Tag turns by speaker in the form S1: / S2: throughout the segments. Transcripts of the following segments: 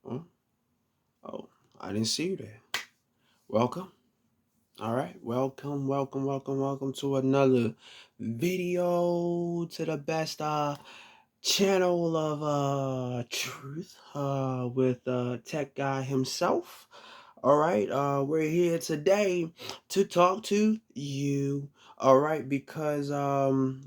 S1: Oh, oh, I didn't see you there. Welcome. All right. Welcome to another video to the best channel of truth with tech guy himself. All right, we're here today to talk to you. All right, because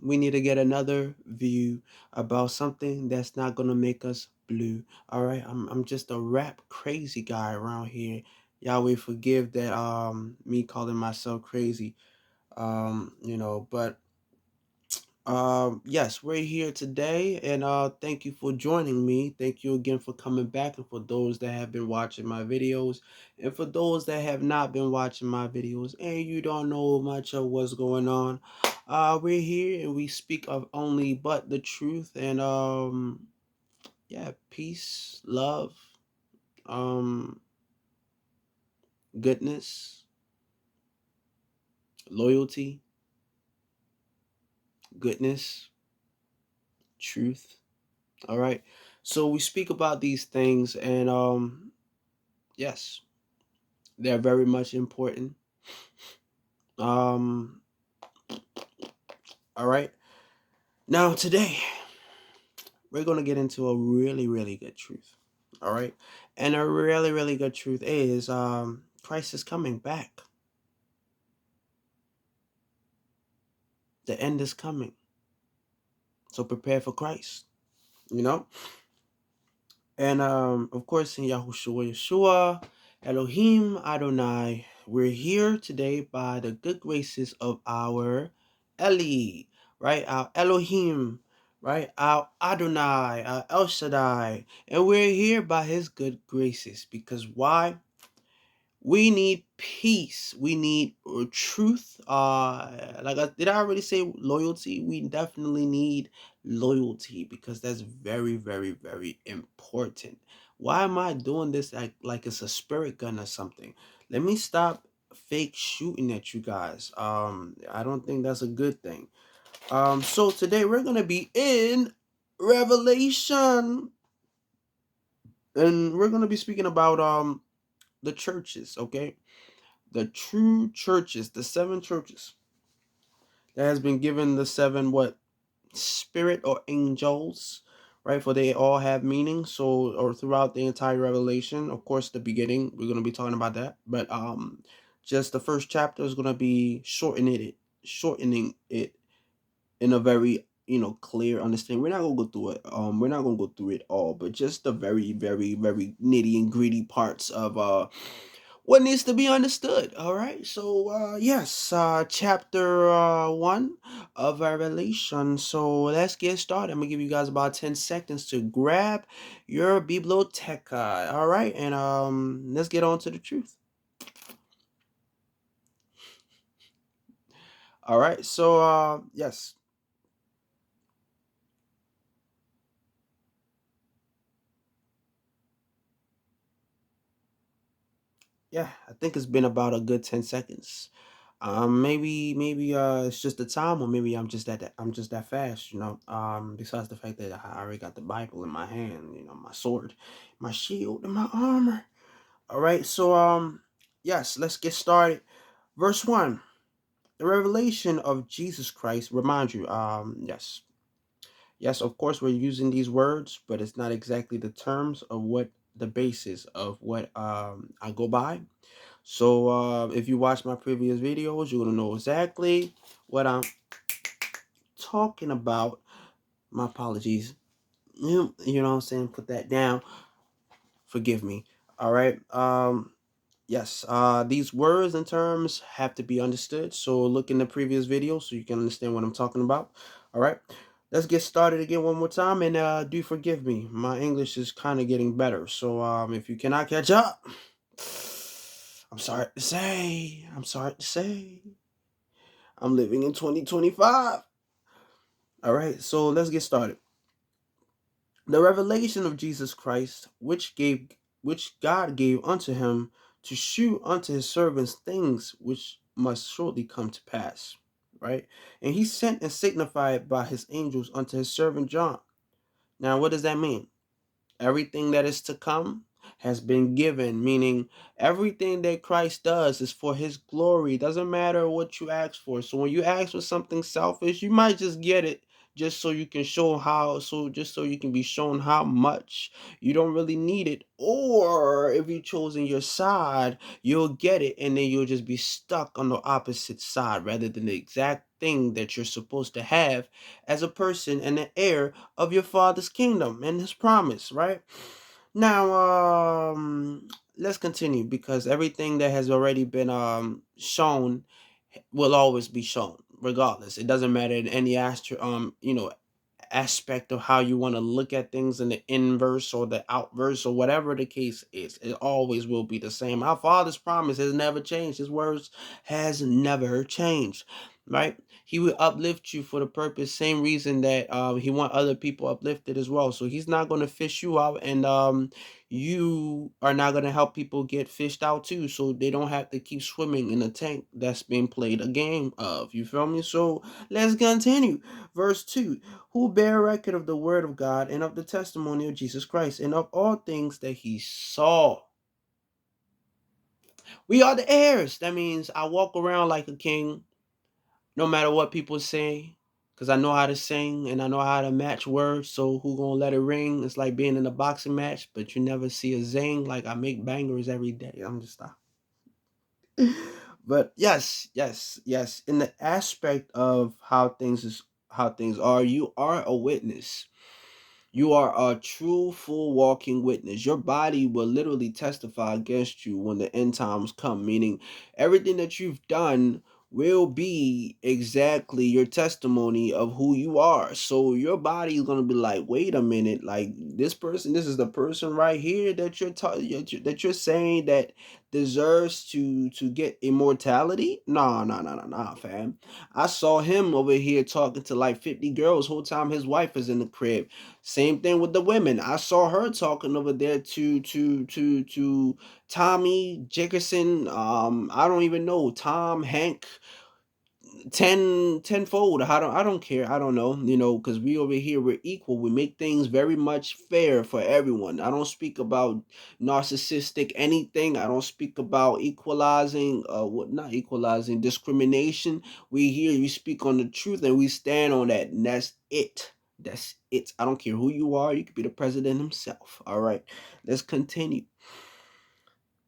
S1: we need to get another view about something that's not gonna make us blue. All right, I'm just a rap crazy guy around here. Yahweh forgive that me calling myself crazy. But yes, we're here today, and thank you for joining me. Thank you again for coming back, and for those that have been watching my videos, and for those that have not been watching my videos, and you don't know much of what's going on. We're here and we speak of only but the truth, and yeah, peace, love, um, goodness, loyalty, goodness, truth. All right. So we speak about these things, and yes, they're very much important. Um, all right. Now today we're gonna get into a really, really good truth. All right. And a really, really good truth is Christ is coming back. The end is coming. So prepare for Christ. You know? And of course in Yahushua Yeshua, Elohim Adonai, we're here today by the good graces of our Eli, right? Our Elohim, right? Our Adonai, our El Shaddai. And we're here by his good graces. Because why? We need peace. We need truth. Did I already say loyalty? We definitely need loyalty because that's very, very, very important. Why am I doing this like it's a spirit gun or something? Let me stop fake shooting at you guys. I don't think that's a good thing. So today we're gonna be in Revelation, and we're gonna be speaking about the churches. Okay, the true churches, the seven churches that has been given the seven what spirit or angels, right? For they all have meaning. So or throughout the entire Revelation, of course, the beginning we're gonna be talking about that, but just the first chapter is gonna be shortening it in a very clear understanding. We're not gonna go through it. We're not gonna go through it all, but just the very, very, very nitty and gritty parts of what needs to be understood. All right. So yes, chapter 1 of Revelation. So let's get started. I'm gonna give you guys about 10 seconds to grab your biblioteca. All right, and let's get on to the truth. All right. So yes. Yeah, I think it's been about a good 10 seconds. Maybe it's just the time, or maybe I'm just that fast, besides the fact that I already got the Bible in my hand, my sword, my shield, and my armor. All right, so yes, let's get started. Verse 1. The revelation of Jesus Christ. Remind you, yes. Yes, of course we're using these words, but it's not exactly the terms of what the basis of what I go by. So if you watch my previous videos, you're gonna know exactly what I'm talking about. My apologies. You know what I'm saying? Put that down. Forgive me. All right. Yes. These words and terms have to be understood. So look in the previous video so you can understand what I'm talking about. All right. Let's get started again one more time, and do forgive me. My English is kind of getting better. So if you cannot catch up, I'm sorry to say. I'm sorry to say. I'm living in 2025. All right, so let's get started. The revelation of Jesus Christ, which God gave unto him to shew unto his servants things which must shortly come to pass. Right? And he sent and signified by his angels unto his servant John. Now, what does that mean? Everything that is to come. has been given, meaning everything that Christ does is for his glory. It doesn't matter what you ask for. So when you ask for something selfish, you might just get it just so you can show how, so just so you can be shown how much you don't really need it. Or if you chosen your side, you'll get it and then you'll just be stuck on the opposite side rather than the exact thing that you're supposed to have as a person and an heir of your father's kingdom and his promise, right? Now, let's continue because everything that has already been shown will always be shown, regardless. It doesn't matter in any aspect of how you want to look at things in the inverse or the outverse or whatever the case is. It always will be the same. Our Father's promise has never changed. His words has never changed. Right? He will uplift you for the purpose, same reason that he want other people uplifted as well. So he's not going to fish you out, and you are not going to help people get fished out too, so they don't have to keep swimming in a tank that's being played a game of. You feel me? So let's continue. Verse 2: who bear record of the word of God and of the testimony of Jesus Christ and of all things that he saw. We are the heirs. That means I walk around like a king no matter what people say, because I know how to sing and I know how to match words. So who gonna let it ring? It's like being in a boxing match, but you never see a zing. Like I make bangers every day. I'm just stop. But yes. In the aspect of how things are, you are a witness. You are a true, full walking witness. Your body will literally testify against you when the end times come, meaning everything that you've done will be exactly your testimony of who you are. So your body is going to be like, wait a minute, like this is the person right here that that you're saying that deserves to get immortality. Nah, fam. I saw him over here talking to like 50 girls whole time his wife is in the crib. Same thing with the women. I saw her talking over there to Tommy Jickerson. I don't even know, Tom Hank, tenfold. I don't care. I don't know. Because we over here we're equal. We make things very much fair for everyone. I don't speak about narcissistic anything. I don't speak about equalizing. What not equalizing discrimination. We speak on the truth and we stand on that. And that's it. That's it. I don't care who you are. You could be the president himself. All right. Let's continue.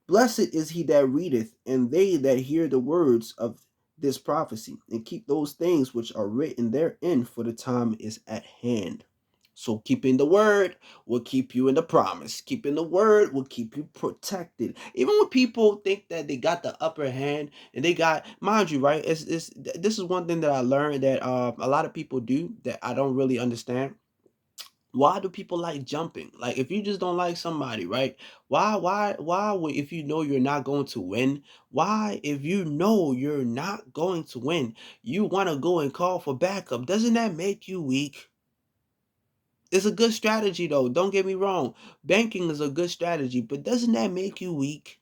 S1: Blessed is he that readeth, and they that hear the words of this prophecy, and keep those things which are written therein, for the time is at hand. So keeping the word will keep you in the promise. Keeping the word will keep you protected. Even when people think that they got the upper hand and they got, mind you, right? This is one thing that I learned that a lot of people do that I don't really understand. Why do people like jumping? Like if you just don't like somebody, right? If you know you're not going to win, why if you know you're not going to win, you want to go and call for backup? Doesn't that make you weak? It's a good strategy though, don't get me wrong. Banking is a good strategy, but doesn't that make you weak?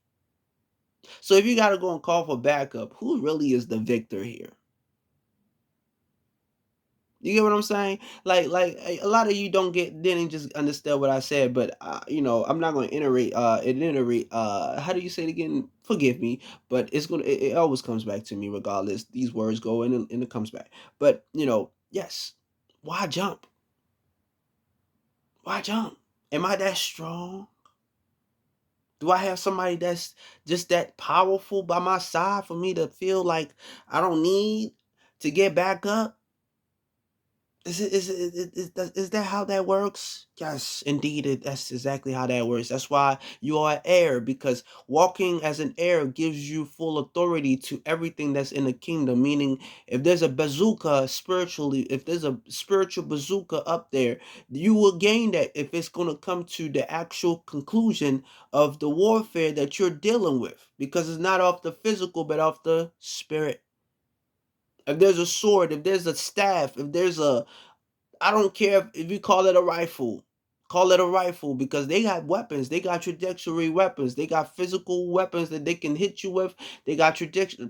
S1: So if you got to go and call for backup, who really is the victor here? You get what I'm saying? Like a lot of you didn't just understand what I said, but I'm not going to iterate. How do you say it again? Forgive me, but it always comes back to me regardless. These words go in and it comes back. But yes. Why jump? Why jump? Am I that strong? Do I have somebody that's just that powerful by my side for me to feel like I don't need to get back up? Is that how that works? Yes, indeed, that's exactly how that works. That's why you are an heir, because walking as an heir gives you full authority to everything that's in the kingdom. Meaning, if there's a bazooka spiritually, if there's a spiritual bazooka up there, you will gain that if it's going to come to the actual conclusion of the warfare that you're dealing with, because it's not off the physical, but off the spirit. If there's a sword, if there's a staff, if there's a I don't care if you call it a rifle. Call it a rifle because they got weapons. They got trajectory weapons. They got physical weapons that they can hit you with. They got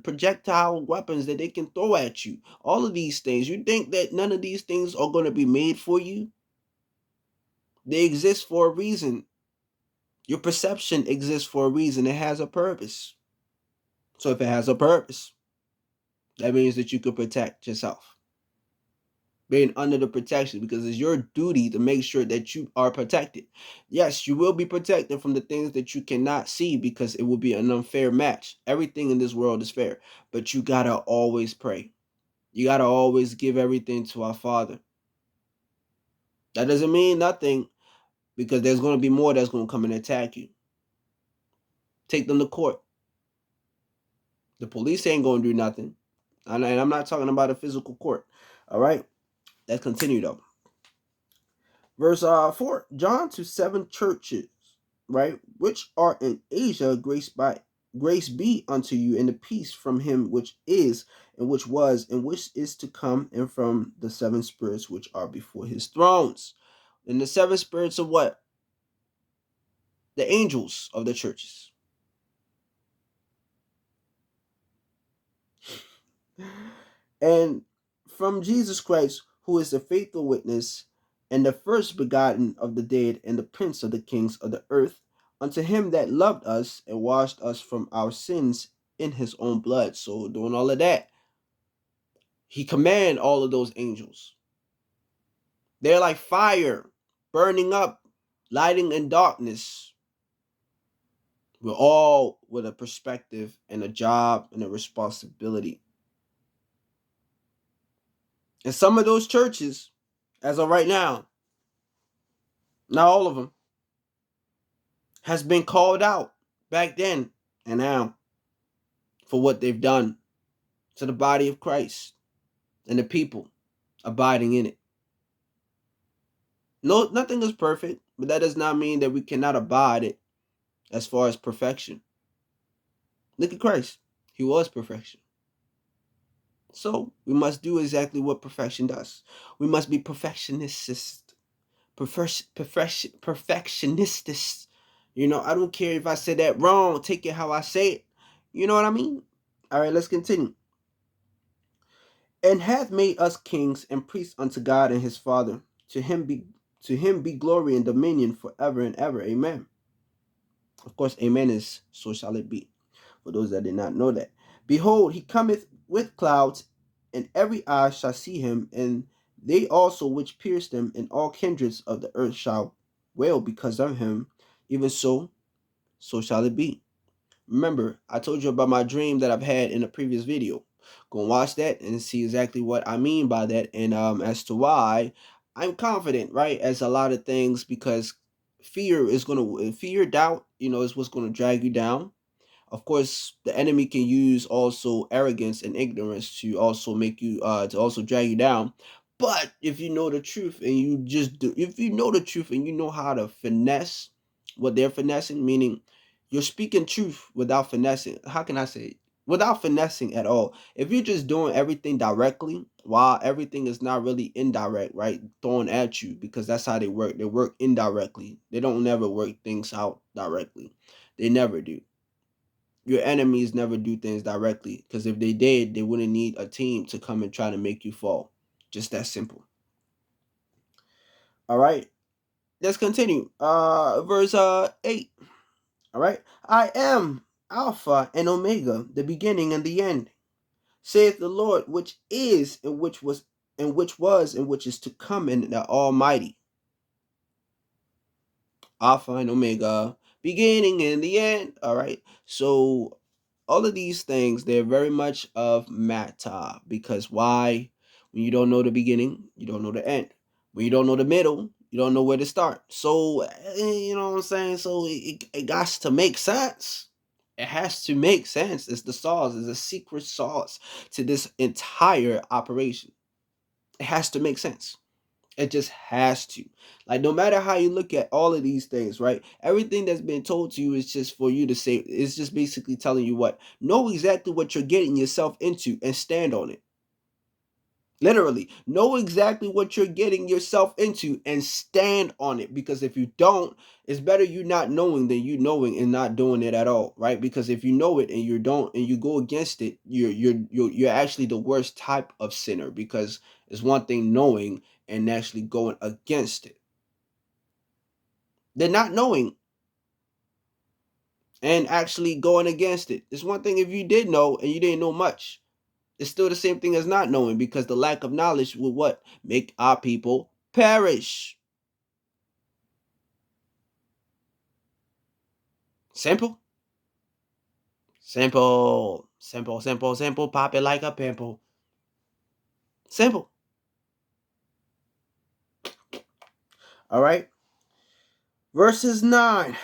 S1: projectile weapons that they can throw at you. All of these things. You think that none of these things are going to be made for you? They exist for a reason. Your perception exists for a reason. It has a purpose. So if it has a purpose, that means that you could protect yourself. Being under the protection, because it's your duty to make sure that you are protected. Yes, you will be protected from the things that you cannot see, because it will be an unfair match. Everything in this world is fair, but you gotta always pray. You gotta always give everything to our Father. That doesn't mean nothing, because there's going to be more that's going to come and attack you. Take them to court. The police ain't going to do nothing. And I'm not talking about a physical court. All right? Let's continue though. Verse 4, John to 7 churches, right, which are in Asia, grace be unto you, and the peace from him which is, and which was, and which is to come, and from the 7 spirits which are before his thrones. And the 7 spirits of what? The angels of the churches. And from Jesus Christ, who is the faithful witness, and the first begotten of the dead, and the prince of the kings of the earth, unto him that loved us and washed us from our sins in his own blood. So doing all of that, he commanded all of those angels. They're like fire, burning up, lighting in darkness. We're all with a perspective and a job and a responsibility. And some of those churches, as of right now, not all of them, has been called out back then and now for what they've done to the body of Christ and the people abiding in it. No, nothing is perfect, but that does not mean that we cannot abide it as far as perfection. Look at Christ. He was perfection. So we must do exactly what perfection does. We must be perfectionists. Perfectionists. You know, I don't care if I said that wrong. Take it how I say it. You know what I mean? All right, let's continue. And hath made us kings and priests unto God and his Father. To him be glory and dominion forever and ever. Amen. Of course, amen is so shall it be. For those that did not know that. Behold, he cometh with clouds, and every eye shall see him, and they also which pierced him, and all kindreds of the earth shall wail because of him. Even so shall it be. Remember, I told you about my dream that I've had in a previous video. Go and watch that and see exactly what I mean by that, and as to why I'm confident, right? As a lot of things, because fear, doubt, is what's gonna drag you down. Of course, the enemy can use also arrogance and ignorance to also make you to also drag you down. But if you know the truth and if you know the truth and you know how to finesse what they're finessing, meaning you're speaking truth without finessing. How can I say it? Without finessing at all. If you're just doing everything directly, while everything is not really indirect, right? Thrown at you, because that's how they work. They work indirectly. They don't never work things out directly. They never do. Your enemies never do things directly, because if they did, they wouldn't need a team to come and try to make you fall. Just that simple. All right, let's continue. Verse 8. All right, I am Alpha and Omega, the beginning and the end, saith the Lord, which is and which was and which is to come, in the Almighty. Alpha and Omega, beginning and the end. All right, so all of these things, they're very much of matter, because why? When you don't know the beginning, you don't know the end. When you don't know the middle, you don't know where to start. So you know what I'm saying? So it got to make sense. It has to make sense. It's the sauce. It's the secret sauce to this entire operation. It has to make sense. It just has to. Like, no matter how you look at all of these things, right? Everything that's been told to you is just for you to say. It's just basically telling you what. Know exactly what you're getting yourself into and stand on it. Literally, know exactly what you're getting yourself into and stand on it. Because if you don't, it's better you not knowing than you knowing and not doing it at all, right? Because if you know it and you don't and you go against it, you're actually the worst type of sinner, because it's one thing knowing and actually going against it. They're not knowing. and actually going against it. It's one thing if you did know and you didn't know much. It's still the same thing as not knowing, because the lack of knowledge will what? Make our people perish. Simple. Simple. Simple, simple, simple. Pop it like a pimple. Simple. All right. Verses 9.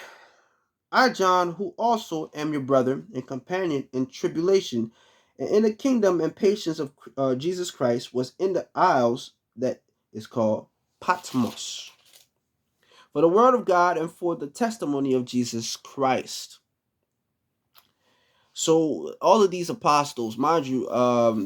S1: I, John, who also am your brother and companion in tribulation and in the kingdom and patience of Jesus Christ, was in the isles that is called Patmos, for the word of God and for the testimony of Jesus Christ. So all of these apostles, mind you,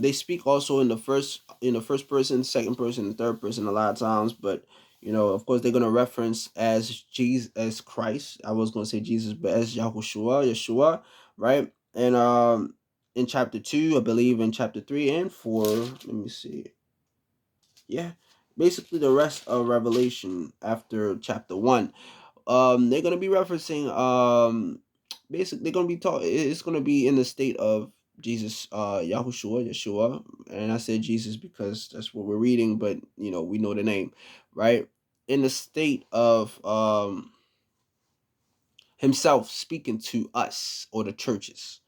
S1: they speak also in the first person, second person, and third person a lot of times. But of course, they're gonna reference as Jesus, as Christ. I was gonna say Jesus, but as Yahushua, Yeshua, right? And in chapter 2, I believe in chapter 3 and 4. Let me see. Yeah, basically the rest of Revelation after chapter 1. They're gonna be referencing basically they're gonna be talking, it's gonna be in the state of Jesus, Yahushua, Yeshua. And I said Jesus because that's what we're reading, but we know the name, right? In the state of himself speaking to us, or the churches,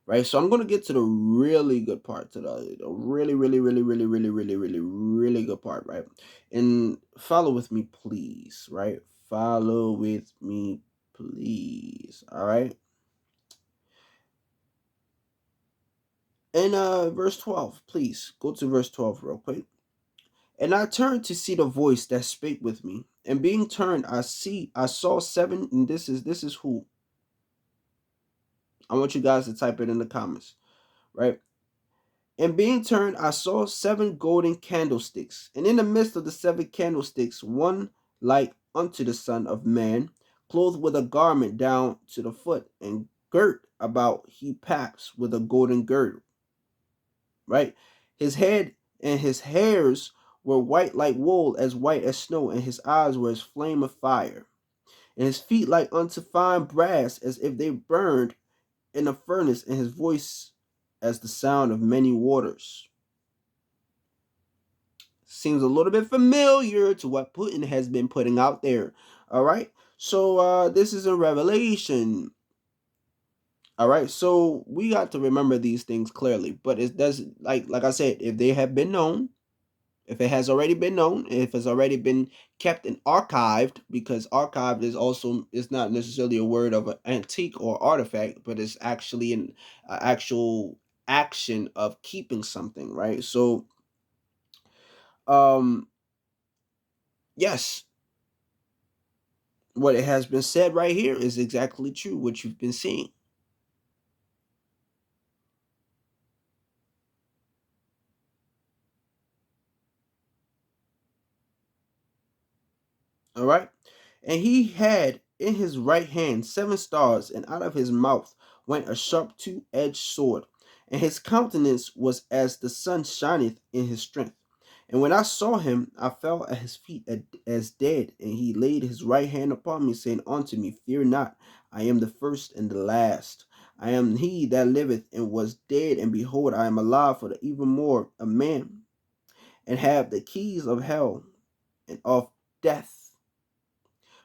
S1: right? So I'm going to get to the really good part, to the really, really, really, really, really, really, really, really good part, right? And follow with me, please, right? Follow with me, please. All right. And verse 12, please go to verse 12 real quick. And I turned to see the voice that spake with me, and being turned, I saw seven, and this is who. I want you guys to type it in the comments, right? And being turned, I saw seven golden candlesticks, and in the midst of the seven candlesticks, one like unto the Son of Man, clothed with a garment down to the foot, and girt about he paps with a golden girdle. Right? His head and his hairs were white like wool, as white as snow, and his eyes were as flame of fire, and his feet like unto fine brass, as if they burned in a furnace, and his voice as the sound of many waters. Seems a little bit familiar to what Putin has been putting out there. All right. So this is a revelation. All right. So we got to remember these things clearly. But it does, like I said, if they have been known, if it has already been known, if it's already been kept and archived, because archived is not necessarily a word of an antique or artifact, but it's actually an actual action of keeping something, right? So um yes, what it has been said right here is exactly true, what you've been seeing. All right. And he had in his right hand seven stars, and out of his mouth went a sharp two-edged sword, and his countenance was as the sun shineth in his strength. And when I saw him, I fell at his feet as dead, and he laid his right hand upon me, saying unto me, Fear not, I am the first and the last. I am he that liveth and was dead, and behold, I am alive for the evermore a man, and have the keys of hell and of death.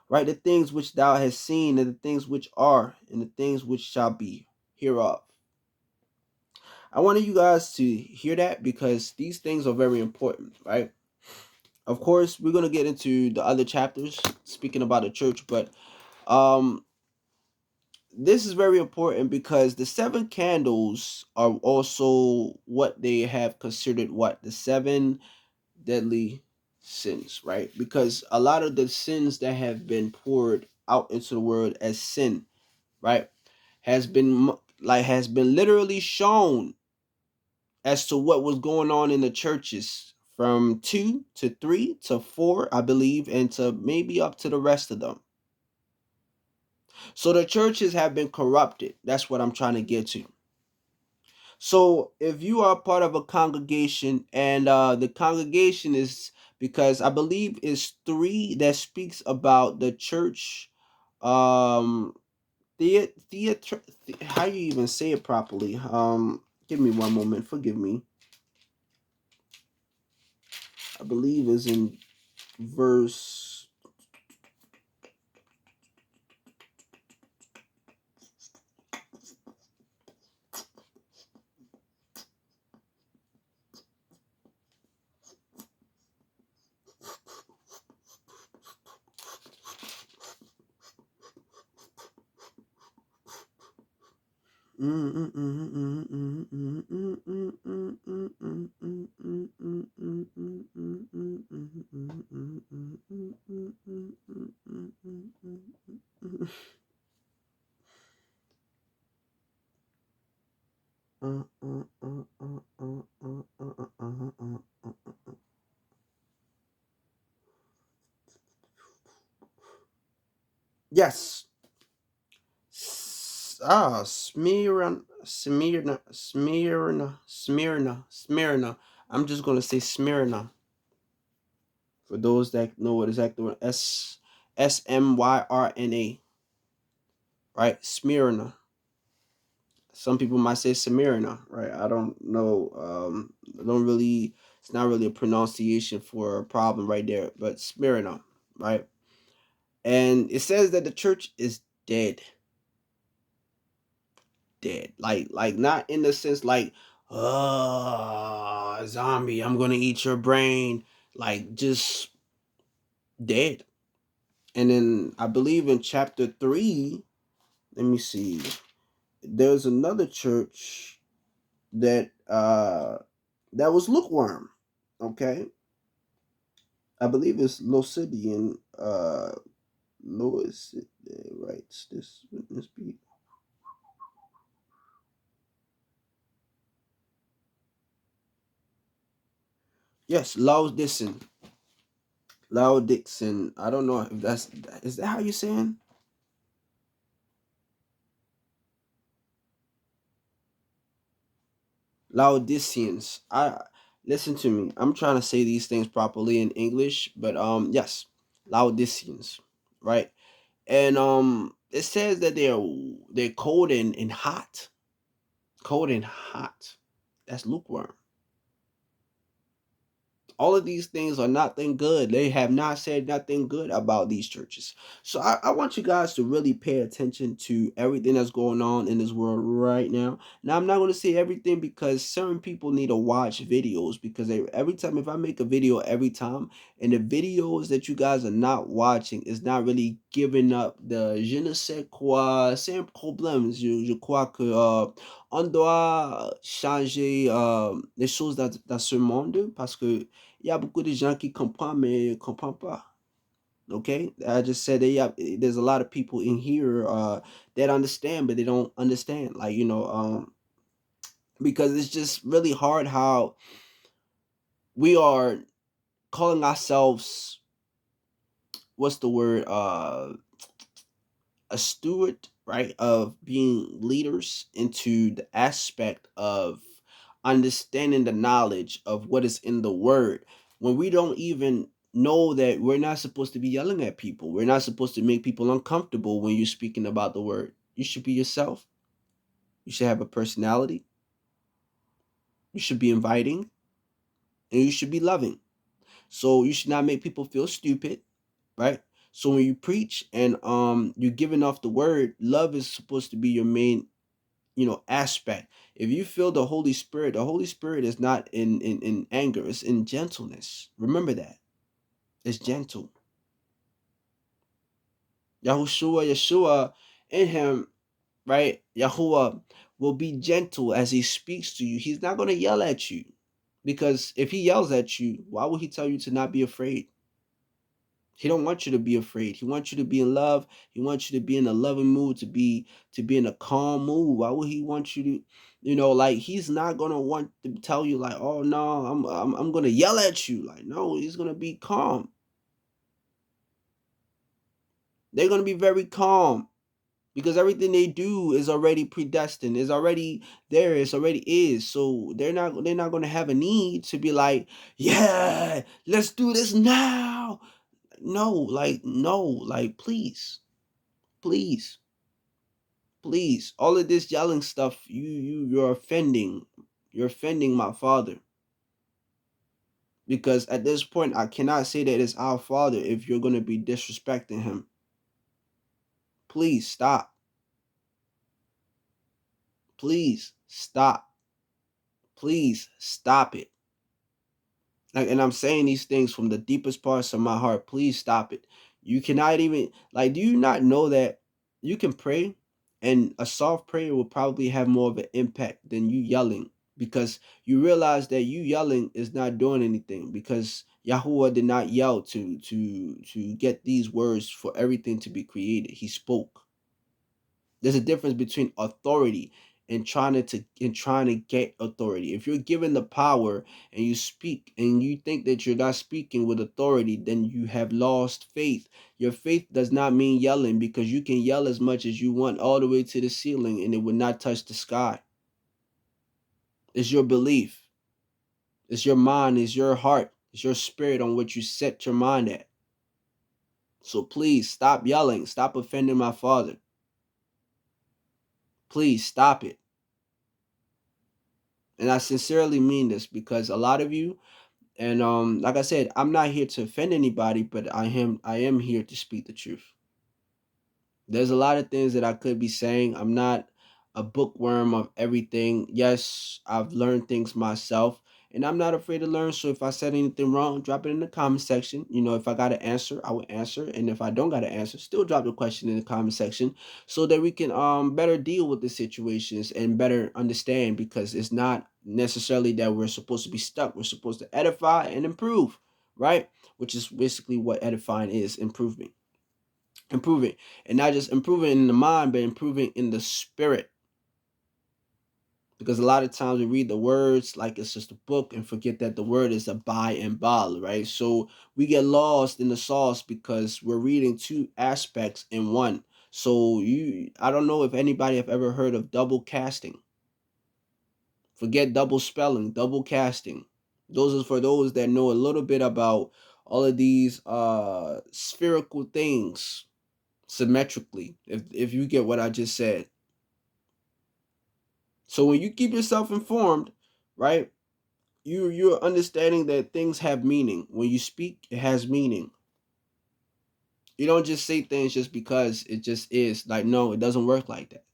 S1: Right, the things which thou hast seen, and the things which are, and the things which shall be hereof. I wanted you guys to hear that, because these things are very important, right? Of course, we're gonna get into the other chapters speaking about the church, but um this is very important, because the seven candles are also what they have considered what the seven deadly sins, right? Because a lot of the sins that have been poured out into the world as sin, right, has been literally shown as to what was going on in the churches from 2 to 3 to 4, I believe, and to maybe up to the rest of them. So the churches have been corrupted. That's what I'm trying to get to. So if you are part of a congregation, and the congregation is, because I believe is 3 that speaks about the church, um How you even say it properly? Give me one moment. Forgive me. I believe is in verse. Yes. Smyrna. I'm just gonna say Smyrna for those that know what exactly what Smyrna, right? Smyrna. Some people might say Smyrna, right? I don't know. I don't really. It's not really a pronunciation for a problem right there, but Smyrna, right? And it says that the church is dead, dead. Like not in the sense like, zombie, I'm gonna eat your brain. Like just dead. And then I believe in chapter 3, let me see. There's another church that was lukewarm. Okay. I believe it's Losidian Lois writes this witness be. Yes, Laodicean. Laodicean. I don't know if is that how you saying? Laodiceans. I listen to me. I'm trying to say these things properly in English, but yes, Laodiceans, right? And it says that they're cold and hot. Cold and hot. That's lukewarm. All of these things are nothing good. They have not said nothing good about these churches. So I want you guys to really pay attention to everything that's going on in this world right now. Now, I'm not going to say everything because certain people need to watch videos because every time, if I make a video every time and the videos that you guys are not watching is not really giving up the je ne sais quoi, c'est un problème. Je crois que on doit changer les choses dans ce monde parce que il y a beaucoup de gens qui comprennent mais ne comprennent pas. Okay, I just said that there's a lot of people in here that understand but they don't understand, like because it's just really hard how we are calling ourselves, what's the word, a steward, right, of being leaders into the aspect of understanding the knowledge of what is in the word when we don't even know that we're not supposed to be yelling at people. We're not supposed to make people uncomfortable when you're speaking about the word. You should be yourself. You should have a personality. You should be inviting and you should be loving. So you should not make people feel stupid, right? So when you preach and you're giving off the word, love is supposed to be your main aspect. If you feel the Holy Spirit is not in anger, it's in gentleness. Remember that. It's gentle. Yeshua in him, right? Yahuwah will be gentle as he speaks to you. He's not going to yell at you, because if he yells at you, why would he tell you to not be afraid? He don't want you to be afraid. He wants you to be in love. He wants you to be in a loving mood, to be in a calm mood. Why would he want you to, like he's not gonna want to tell you like, oh no, I'm gonna yell at you. Like, no, he's gonna be calm. They're gonna be very calm because everything they do is already predestined, is already there, it's already is. So they're not gonna have a need to be like, yeah, let's do this now. No, like please. Please. Please, all of this yelling stuff, you're offending. You're offending my Father. Because at this point, I cannot say that it's our Father if you're going to be disrespecting him. Please stop. Please stop. Please stop it. Like, and I'm saying these things from the deepest parts of my heart. Please stop it. You cannot even, like, do you not know that you can pray and a soft prayer will probably have more of an impact than you yelling? Because you realize that you yelling is not doing anything, because Yahuwah did not yell to get these words for everything to be created. He spoke. There's a difference between authority and trying to get authority. If you're given the power and you speak and you think that you're not speaking with authority, then you have lost faith. Your faith does not mean yelling, because you can yell as much as you want all the way to the ceiling and it will not touch the sky. It's your belief. It's your mind. It's your heart. It's your spirit on what you set your mind at. So please stop yelling. Stop offending my Father. Please stop it. And I sincerely mean this, because a lot of you, and like I said, I'm not here to offend anybody, but I am here to speak the truth. There's a lot of things that I could be saying. I'm not a bookworm of everything. Yes, I've learned things myself, and I'm not afraid to learn. So if I said anything wrong, drop it in the comment section. You know, if I got an answer, I will answer. And if I don't got an answer, still drop the question in the comment section so that we can better deal with the situations and better understand, because it's not necessarily that we're supposed to be stuck. We're supposed to edify and improve, right? Which is basically what edifying is, improving, and not just improving in the mind, but improving in the spirit. Because a lot of times we read the words like it's just a book and forget that the word is a buy and ball, right? So we get lost in the sauce because we're reading two aspects in one. So I don't know if anybody have ever heard of double casting. Forget double spelling, double casting. Those are for those that know a little bit about all of these spherical things symmetrically, if you get what I just said. So when you keep yourself informed, right, you're understanding that things have meaning. When you speak, it has meaning. You don't just say things just because it just is. Like, no, it doesn't work like that.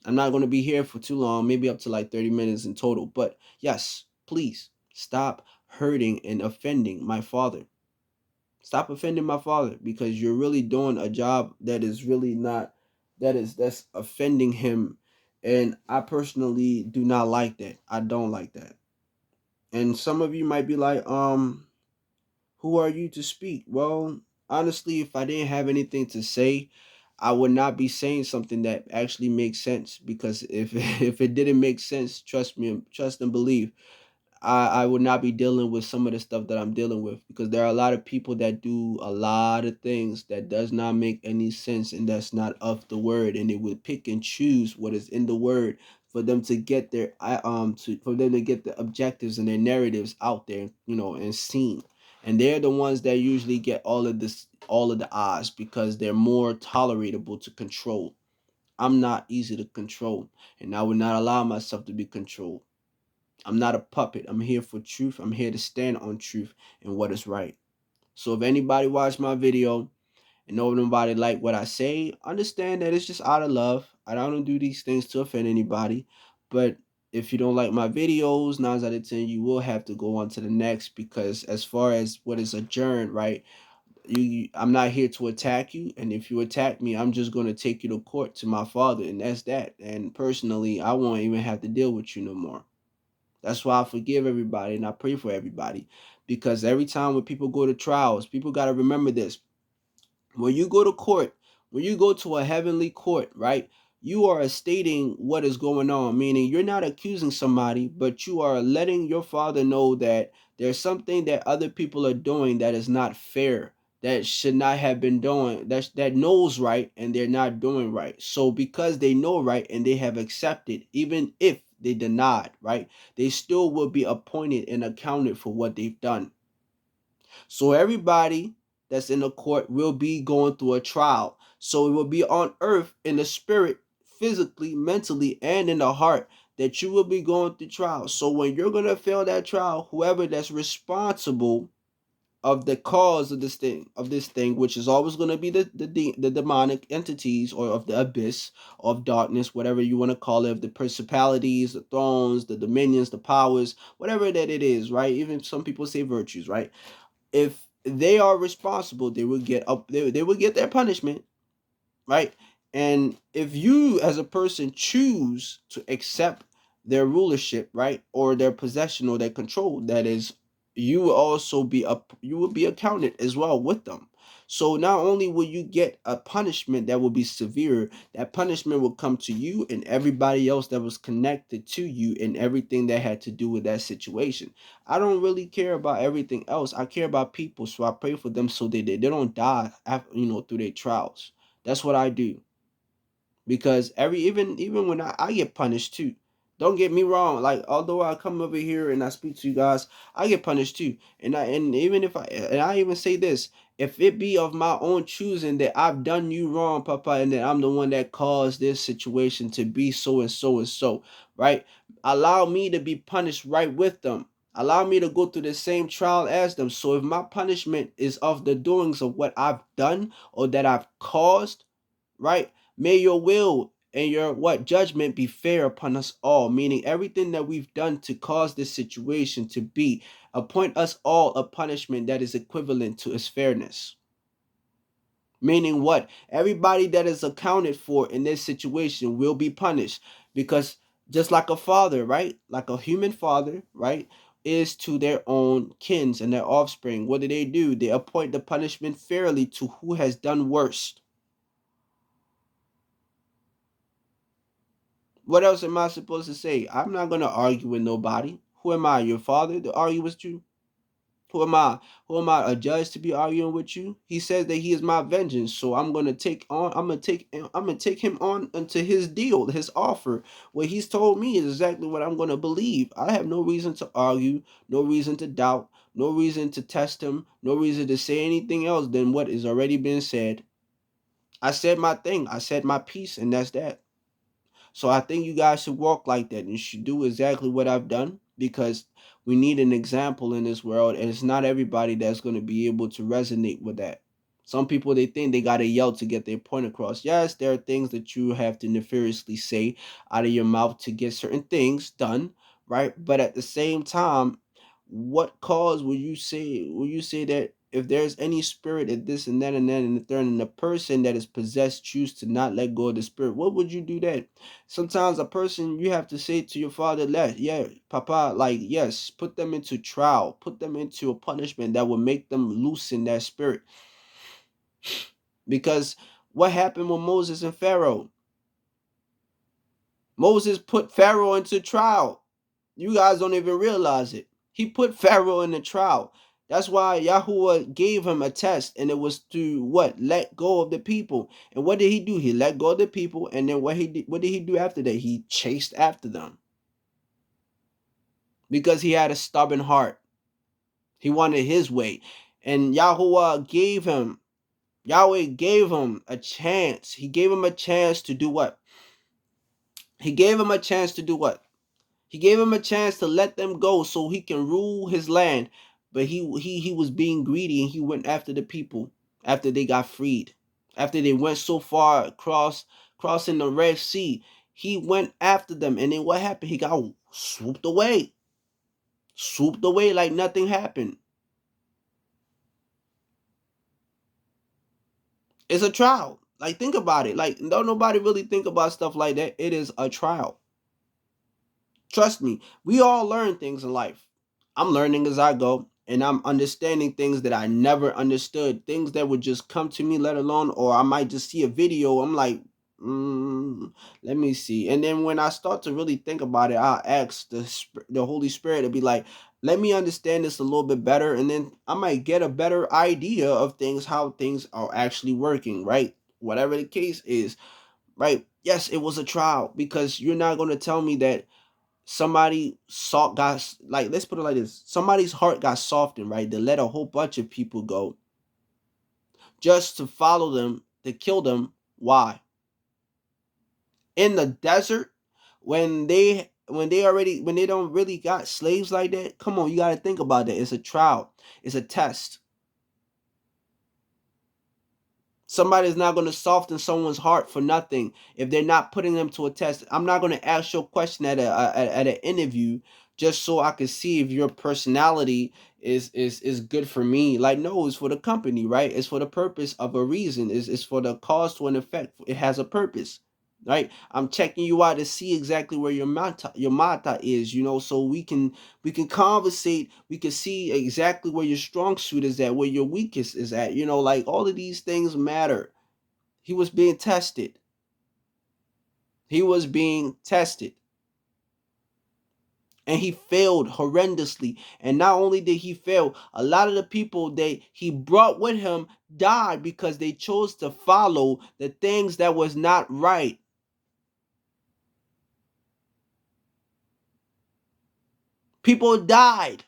S1: I'm not going to be here for too long, maybe up to like 30 minutes in total. But yes, please stop hurting and offending my Father. Stop offending my Father, because you're really doing a job that is really not, that's offending him. And I personally do not like that. I don't like that. And some of you might be like, who are you to speak? Well, honestly, if I didn't have anything to say, I would not be saying something that actually makes sense. Because if if it didn't make sense, trust me, trust and believe, I would not be dealing with some of the stuff that I'm dealing with, because there are a lot of people that do a lot of things that does not make any sense and that's not of the word, and they would pick and choose what is in the word for them to get their for them to get the objectives and their narratives out there, you know, and seen. And they're the ones that usually get all of the odds, because they're more tolerable to control. I'm not easy to control, and I would not allow myself to be controlled. I'm not a puppet. I'm here for truth. I'm here to stand on truth and what is right. So if anybody watched my video and nobody like what I say, understand that it's just out of love. I don't do these things to offend anybody. But if you don't like my videos, 9 out of 10, you will have to go on to the next, because as far as what is adjourned, right? I'm not here to attack you, and if you attack me, I'm just going to take you to court to my Father, and that's that. And personally, I won't even have to deal with you no more. That's why I forgive everybody and I pray for everybody. Because every time when people go to trials, people got to remember this. When you go to court, when you go to a heavenly court, right, you are stating what is going on, meaning you're not accusing somebody, but you are letting your Father know that there's something that other people are doing that is not fair, that should not have been doing, that knows right and they're not doing right. So because they know right and they have accepted, even if they denied, right, they still will be appointed and accounted for what they've done. So everybody that's in the court will be going through a trial. So it will be on earth in the spirit physically, mentally, and in the heart that you will be going through trials. So when you're going to fail that trial, whoever that's responsible of the cause of this thing, which is always going to be the demonic entities, or of the abyss of darkness, whatever you want to call it, the principalities, the thrones, the dominions, the powers, whatever that it is, right? Even some people say virtues, right? If they are responsible, they will get up, they will get their punishment, right? And if you as a person choose to accept their rulership, right, or their possession or their control, that is, you will also be up, you will be accounted as well with them. So not only will you get a punishment that will be severe, that punishment will come to you and everybody else that was connected to you and everything that had to do with that situation. I don't really care about everything else. I care about people, so I pray for them so they don't die after, through their trials. That's what I do. Because even when I get punished too. Don't get me wrong. Like, although I come over here and I speak to you guys, I get punished too. And even if I even say this, if it be of my own choosing that I've done you wrong, Papa, and that I'm the one that caused this situation to be so and so and so, right? Allow me to be punished right with them. Allow me to go through the same trial as them. So if my punishment is of the doings of what I've done or that I've caused, right? May your will and your what judgment be fair upon us all, meaning everything that we've done to cause this situation to be, appoint us all a punishment that is equivalent to its fairness. Meaning what? Everybody that is accounted for in this situation will be punished, because just like a father, right? Like a human father, right? Is to their own kins and their offspring. What do? They appoint the punishment fairly to who has done worst. What else am I supposed to say? I'm not gonna argue with nobody. Who am I, your father, to argue with you? Who am I? Who am I, a judge to be arguing with you? He says that he is my vengeance, so I'm gonna take him on into his deal, his offer. What he's told me is exactly what I'm gonna believe. I have no reason to argue, no reason to doubt, no reason to test him, no reason to say anything else than what is already been said. I said my thing, I said my piece, and that's that. So I think you guys should walk like that and should do exactly what I've done, because we need an example in this world, and it's not everybody that's going to be able to resonate with that. Some people, they think they got to yell to get their point across. Yes, there are things that you have to nefariously say out of your mouth to get certain things done, right? But at the same time, what cause will you say that if there's any spirit at this and that and that and the third, and the person that is possessed choose to not let go of the spirit, what would you do that? Sometimes a person, you have to say to your father, let, yeah, Papa, like, yes, put them into trial, put them into a punishment that will make them loosen that spirit. Because what happened with Moses and Pharaoh? Moses put Pharaoh into trial. You guys don't even realize it. He put Pharaoh in the trial. That's why Yahuwah gave him a test, and it was to what? Let go of the people. And what did he do? He let go of the people, and then what did he do after that? He chased after them. Because he had a stubborn heart. He wanted his way. And Yahweh gave him a chance. He gave him a chance to do what? He gave him a chance to do what? He gave him a chance to let them go so he can rule his land. But he was being greedy, and he went after the people after they got freed. After they went so far crossing the Red Sea, he went after them. And then what happened? He got swooped away. Swooped away like nothing happened. It's a trial. Like, think about it. Like, don't nobody really think about stuff like that. It is a trial. Trust me, we all learn things in life. I'm learning as I go, and I'm understanding things that I never understood, things that would just come to me, let alone, or I might just see a video. I'm like, let me see. And then when I start to really think about it, I'll ask the Holy Spirit to be like, let me understand this a little bit better. And then I might get a better idea of things, how things are actually working, right? Whatever the case is, right? Yes, it was a trial, because you're not going to tell me that somebody got, like, let's put it like this, somebody's heart got softened, right? They let a whole bunch of people go just to follow them, to kill them. Why? in the desert when they don't really got slaves like that. Come on, you got to think about that. It's a trial. It's a test. Somebody's not going to soften someone's heart for nothing if they're not putting them to a test. I'm not going to ask you a question at an interview just so I can see if your personality is good for me. Like, no, it's for the company, right? It's for the purpose of a reason. It's for the cause to an effect. It has a purpose, right? I'm checking you out to see exactly where your mata is, so we can conversate. We can see exactly where your strong suit is at, where your weakest is at. Like, all of these things matter. He was being tested. He was being tested. And he failed horrendously. And not only did he fail, a lot of the people that he brought with him died because they chose to follow the things that was not right. People died.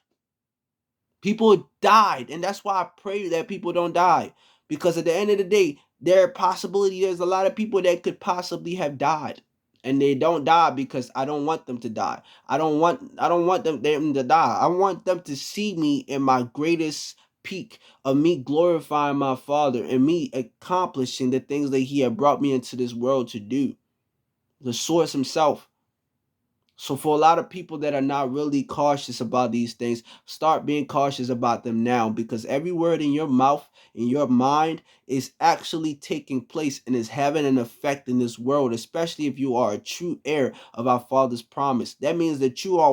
S1: People died, and that's why I pray that people don't die. Because at the end of the day, there's a lot of people that could possibly have died. And they don't die because I don't want them to die. I don't want them to die. I want them to see me in my greatest peak of me glorifying my Father and me accomplishing the things that He had brought me into this world to do. The source Himself. So for a lot of people that are not really cautious about these things, start being cautious about them now, because every word in your mouth, in your mind, is actually taking place and is having an effect in this world, especially if you are a true heir of our Father's promise. That means that you are a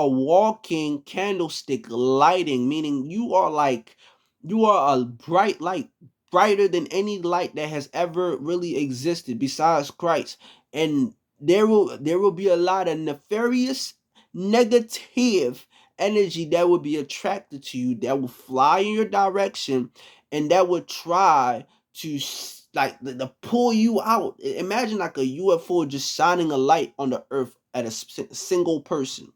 S1: walking candlestick lighting, meaning you are a bright light, brighter than any light that has ever really existed besides Christ. And there will be a lot of nefarious, negative energy that will be attracted to you, that will fly in your direction, and that will try to to pull you out. Imagine like a UFO just shining a light on the earth at a single person,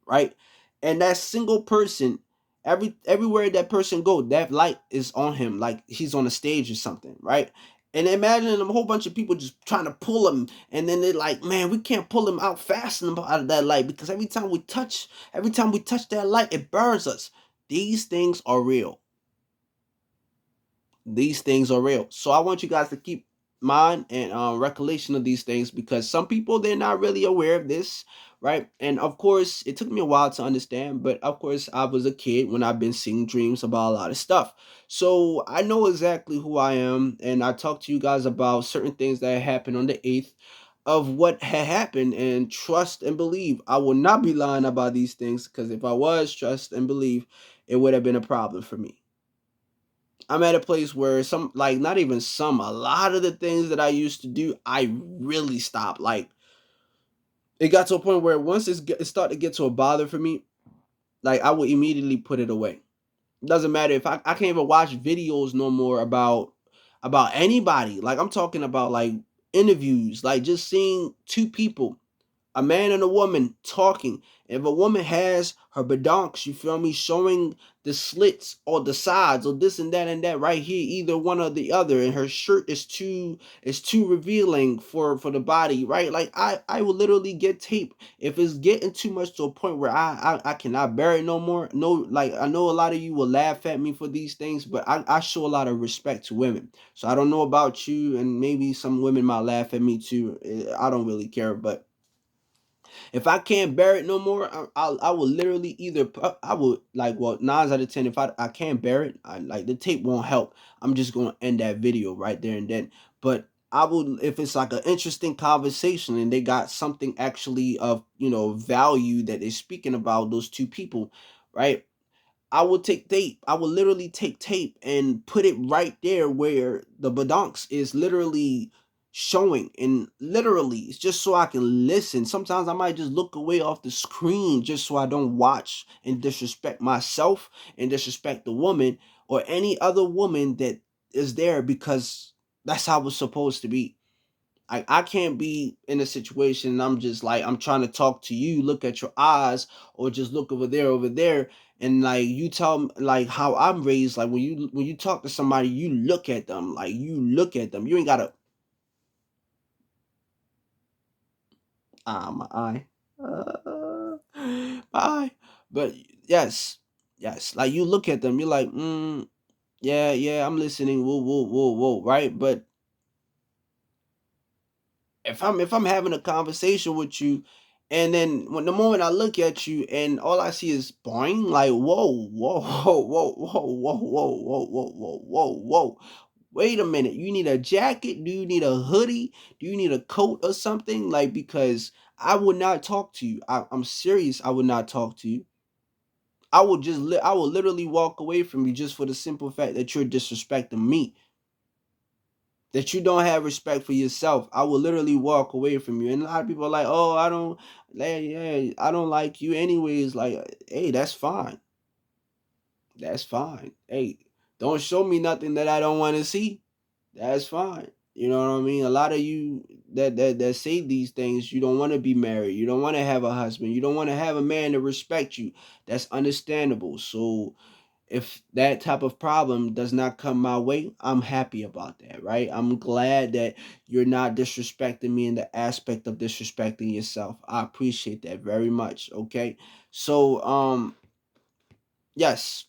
S1: right? And that single person, everywhere that person go, that light is on him, like he's on a stage or something, right? And imagine a whole bunch of people just trying to pull him, and then they're like, "Man, we can't pull him out fast enough out of that light because every time we touch that light, it burns us." These things are real. These things are real. So I want you guys to keep mind and recollection of these things, because some people, they're not really aware of this, right? And of course, it took me a while to understand, but of course, I was a kid when I've been seeing dreams about a lot of stuff. So I know exactly who I am, and I talked to you guys about certain things that happened on the 8th of what had happened, and trust and believe. I will not be lying about these things, because if I was trust and believe, it would have been a problem for me. I'm at a place where not even a lot of the things that I used to do, I really stopped. Like, it got to a point where once it started to get to a bother for me, like, I would immediately put it away. Doesn't matter if I can't even watch videos no more about anybody. Like, I'm talking about like interviews, like just seeing two people, a man and a woman, talking. If a woman has her badonks, you feel me, showing the slits or the sides or this and that right here, either one or the other, and her shirt is too revealing for the body, right? Like, I will literally get tape if it's getting too much to a point where I cannot bear it no more. No, like, I know a lot of you will laugh at me for these things, but I show a lot of respect to women. So I don't know about you, and maybe some women might laugh at me too. I don't really care, but if I can't bear it no more, I will literally I will, like, well, 9 out of 10, if I can't bear it, like, the tape won't help. I'm just gonna end that video right there and then. But I will, if it's like an interesting conversation and they got something actually of value that they're speaking about, those two people, right? I would take tape. I would literally take tape and put it right there where the badonks is literally showing, and literally it's just so I can listen. Sometimes I might just look away off the screen just so I don't watch and disrespect myself and disrespect the woman or any other woman that is there, because that's how it's supposed to be. I can't be in a situation and I'm just like, I'm trying to talk to you, look at your eyes, or just look over there, and like, you tell me like how I'm raised. Like, when you talk to somebody, you look at them, like, you look at them. You ain't gotta. My eye. My eye. But yes, yes. Like you look at them, you're like, yeah, yeah, I'm listening. Whoa, whoa, whoa, whoa, right? But if I'm having a conversation with you, and then when the moment I look at you and all I see is boing, like whoa, whoa, whoa, whoa, whoa, whoa, whoa, whoa, whoa, whoa, whoa, whoa. Wait a minute. You need a jacket? Do you need a hoodie? Do you need a coat or something? Like because I would not talk to you. I'm serious. I would not talk to you. I will literally walk away from you just for the simple fact that you're disrespecting me, that you don't have respect for yourself. I will literally walk away from you. And a lot of people are like, "Oh, I don't, like, yeah, I don't like you anyways." Like, hey, that's fine. That's fine. Hey, don't show me nothing that I don't want to see. That's fine. You know what I mean? A lot of you that say these things, you don't want to be married. You don't want to have a husband. You don't want to have a man to respect you. That's understandable. So if that type of problem does not come my way, I'm happy about that, right? I'm glad that you're not disrespecting me in the aspect of disrespecting yourself. I appreciate that very much, okay? So, yes,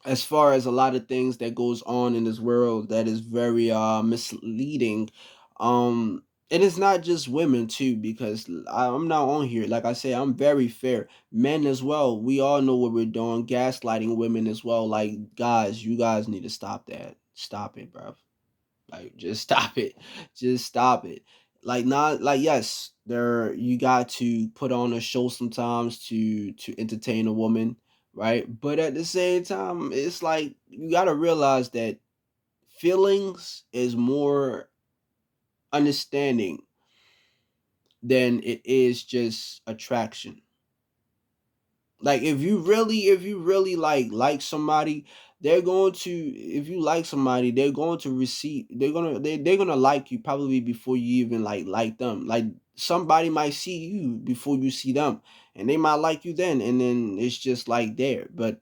S1: as far as a lot of things that goes on in this world that is very misleading, um and it's not just women too, because I'm not on here, like I say, I'm very fair. Men as well, we all know what we're doing, gaslighting women as well. Like, guys, you guys need to stop that. Stop it, bro. Like, just stop it. Just stop it. Like, not like, yes, there, you got to put on a show sometimes to entertain a woman, right? But at the same time, it's like you got to realize that feelings is more understanding than it is just attraction. Like, if you really like somebody, they're going to, if you like somebody, they're going to receive, they're gonna like you probably before you even like them. Like, somebody might see you before you see them, and they might like you then, and then it's just like there. But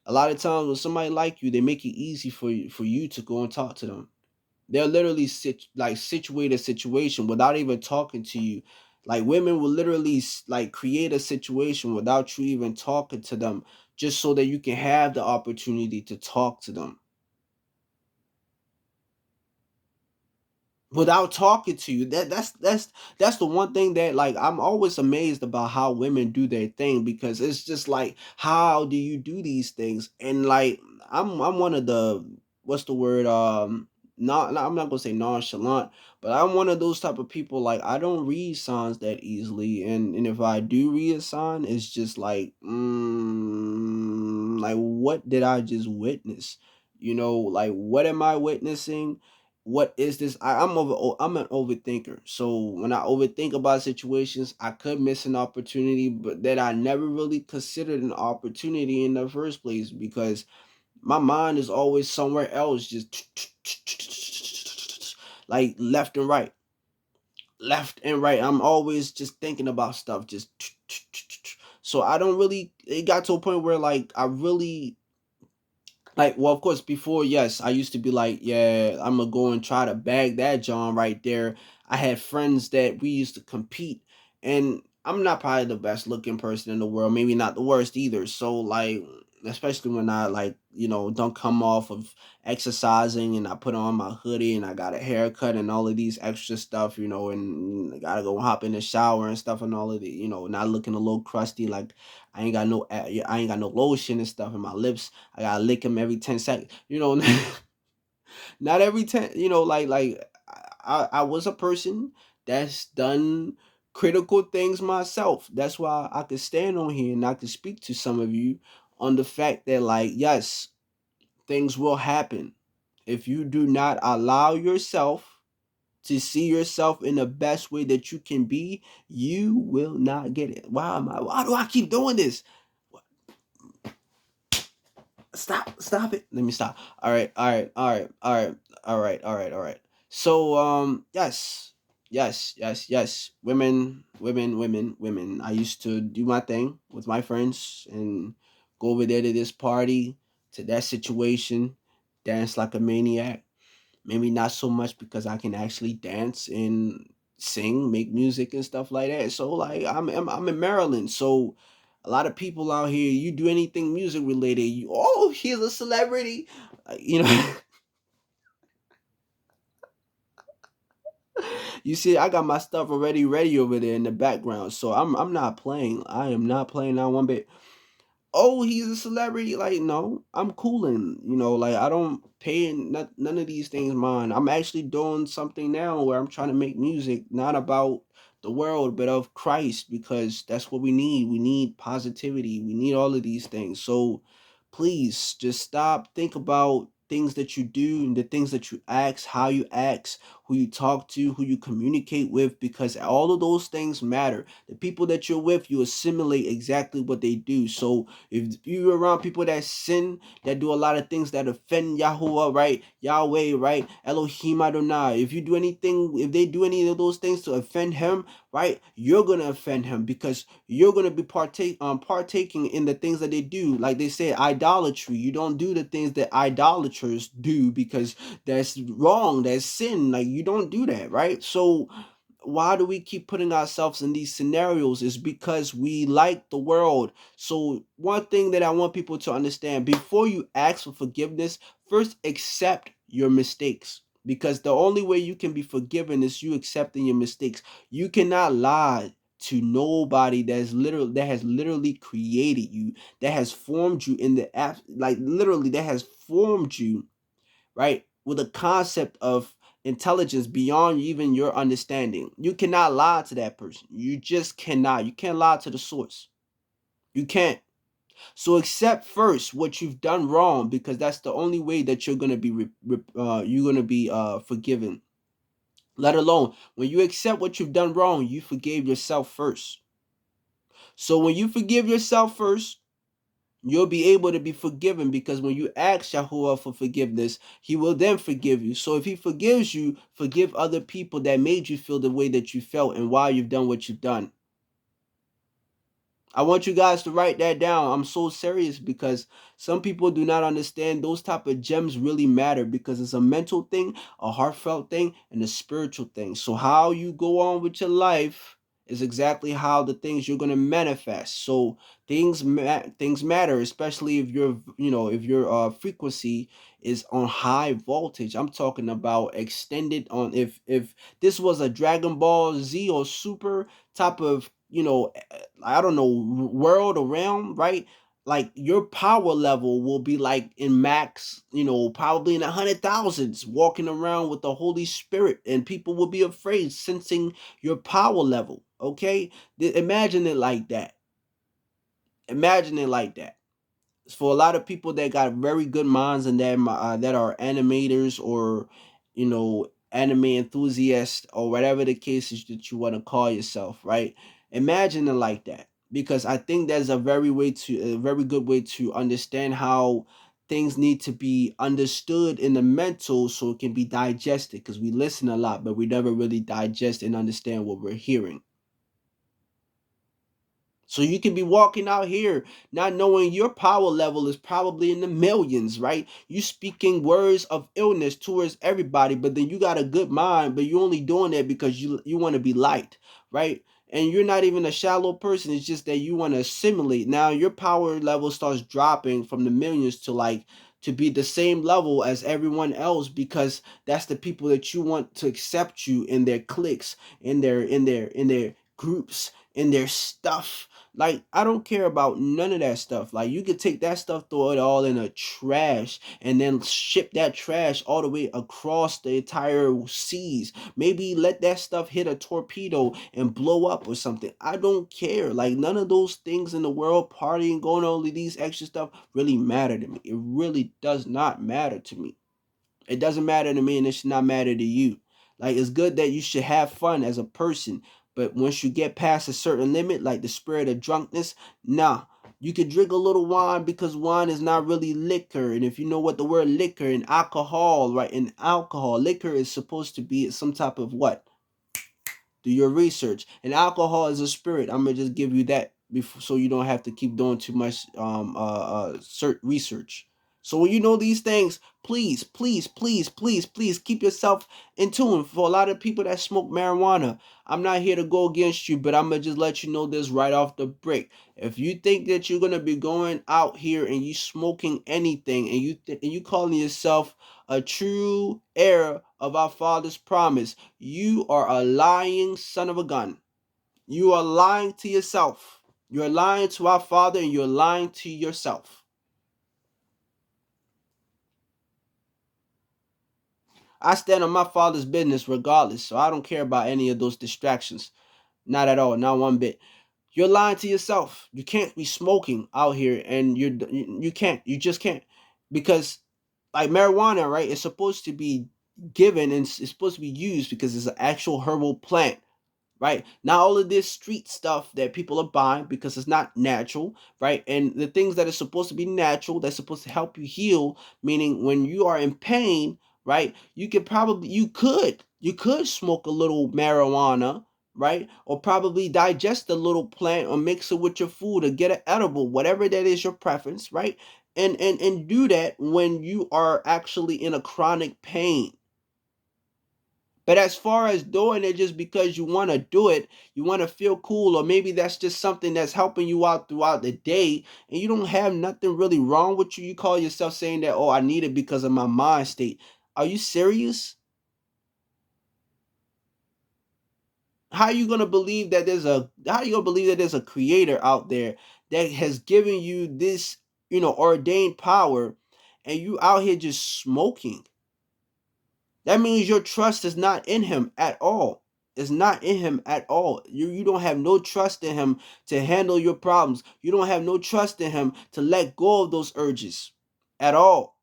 S1: a lot of times when somebody like you, they make it easy for you to go and talk to them. They'll literally situate a situation without even talking to you. Like, women will literally like create a situation without you even talking to them, just so that you can have the opportunity to talk to them without talking to you. That's the one thing that, like, I'm always amazed about how women do their thing, because it's just like, how do you do these things? And like, I'm one of the, what's the word, I'm not gonna say nonchalant, but I'm one of those type of people. Like, I don't read signs that easily, and if I do read a sign, it's just like, like, what did I just witness? Like, what am I witnessing? What is this? I'm an overthinker. So when I overthink about situations, I could miss an opportunity, but that I never really considered an opportunity in the first place, because my mind is always somewhere else, just like left and right, left and right. I'm always just thinking about stuff, just so I don't really, it got to a point where, like, I really, like, well, of course, before, yes, I used to be like, yeah, I'm gonna go and try to bag that John right there. I had friends that we used to compete, and I'm not probably the best looking person in the world, maybe not the worst either. So, like, especially when I, like, don't come off of exercising and I put on my hoodie and I got a haircut and all of these extra stuff, and I gotta go hop in the shower and stuff and all of it, not looking a little crusty, like I ain't got no lotion and stuff in my lips. I gotta lick them every 10 seconds. Not every 10. Like I was a person that's done critical things myself. That's why I could stand on here and I could speak to some of you on the fact that, like, yes, things will happen if you do not allow yourself to see yourself in the best way that you can be. You will not get it. Why do I keep doing this? Stop it. Let me stop. All right. So, yes, women. I used to do my thing with my friends and go over there to this party, to that situation, dance like a maniac. Maybe not so much because I can actually dance and sing, make music and stuff like that. So like I'm in Maryland, so a lot of people out here, you do anything music related, you, oh, he's a celebrity, you know. You see, I got my stuff already ready over there in the background, so I'm not playing. I am not playing that one bit. Oh, he's a celebrity. Like, no, I'm cooling. Like I don't pay none of these things mind. I'm actually doing something now where I'm trying to make music, not about the world, but of Christ, because that's what we need. We need positivity. We need all of these things. So please just stop. Think about things that you do and the things that you ask, how you ask, who you talk to, who you communicate with, because all of those things matter. The people that you're with, you assimilate exactly what they do. So if you're around people that sin, that do a lot of things that offend Yahuwah, right? Yahweh, right? Elohim Adonai. If they do any of those things to offend him, right? You're gonna offend him because you're gonna be partaking in the things that they do. Like they say, idolatry. You don't do the things that idolaters do because that's wrong. That's sin. Like you don't do that, right? So why do we keep putting ourselves in these scenarios is because we like the world. So one thing that I want people to understand, before you ask for forgiveness, first accept your mistakes, because the only way you can be forgiven is you accepting your mistakes. You cannot lie to nobody that has literally created you, that has formed you in the app, like literally that has formed you, right? With a concept of intelligence beyond even your understanding. You cannot lie to that person. You just cannot. You can't lie to the source. You can't. So accept first what you've done wrong, because that's the only way that you're gonna be forgiven. Let alone when you accept what you've done wrong, you forgave yourself first. So when you forgive yourself first, you'll be able to be forgiven, because when you ask Yahuwah for forgiveness, he will then forgive you. So if he forgives you, forgive other people that made you feel the way that you felt and why you've done what you've done. I want you guys to write that down. I'm so serious, because some people do not understand those type of gems really matter, because it's a mental thing, a heartfelt thing, and a spiritual thing. So how you go on with your life is exactly how the things you're going to manifest. So things matter, especially if your frequency is on high voltage. I'm talking about extended on, if this was a Dragon Ball Z or Super type of, I don't know, world or realm, right? Like your power level will be like in max, probably in the 100,000s, walking around with the Holy Spirit, and people will be afraid, sensing your power level. Okay, imagine it like that. Imagine it like that. For a lot of people that got very good minds and that are animators, or anime enthusiasts, or whatever the case is that you want to call yourself, right? Imagine it like that, because I think there's a very good way to understand how things need to be understood in the mental, so it can be digested, because we listen a lot but we never really digest and understand what we're hearing. So you can be walking out here not knowing your power level is probably in the millions, right? You speaking words of illness towards everybody, but then you got a good mind, but you only doing that because you want to be liked, right? And you're not even a shallow person. It's just that you want to assimilate. Now your power level starts dropping from the millions to like to be the same level as everyone else, because that's the people that you want to accept you in their cliques, in their groups, in their stuff. Like, I don't care about none of that stuff. Like, you could take that stuff, throw it all in a trash, and then ship that trash all the way across the entire seas. Maybe let that stuff hit a torpedo and blow up or something. I don't care. Like, none of those things in the world, partying, going all of these extra stuff, really matter to me. It really does not matter to me. It doesn't matter to me, and it should not matter to you. Like, it's good that you should have fun as a person, but once you get past a certain limit, like the spirit of drunkenness, nah. You can drink a little wine, because wine is not really liquor. And if you know what the word liquor and alcohol, right? And alcohol, liquor is supposed to be some type of what? Do your research. And alcohol is a spirit. I'm gonna just give you that before, so you don't have to keep doing too much research. So when you know these things, please, please, please, please, please keep yourself in tune. For a lot of people that smoke marijuana, I'm not here to go against you, but I'm gonna just let you know this right off the break. If you think that you're gonna be going out here and you smoking anything, and you calling yourself a true heir of our Father's promise, you are a lying son of a gun. You are lying to yourself. You're lying to our Father, and you're lying to yourself. I stand on my Father's business regardless, so I don't care about any of those distractions. Not at all, not one bit. You're lying to yourself. You can't be smoking out here, and you can't. You just can't, because like marijuana, right? It's supposed to be given and it's supposed to be used because it's an actual herbal plant, right? Not all of this street stuff that people are buying because it's not natural, right? And the things that are supposed to be natural, that's supposed to help you heal, meaning when you are in pain, right? You could smoke a little marijuana, right? Or probably digest a little plant or mix it with your food or get an edible, whatever that is your preference, right? And do that when you are actually in a chronic pain. But as far as doing it just because you want to do it, you want to feel cool, or maybe that's just something that's helping you out throughout the day, and you don't have nothing really wrong with you. You call yourself saying that, oh, I need it because of my mind state. Are you serious? How are you gonna believe that there's a creator out there that has given you this, ordained power, and you out here just smoking? That means your trust is not in him at all. It's not in him at all. You don't have no trust in him to handle your problems. You don't have no trust in him to let go of those urges at all.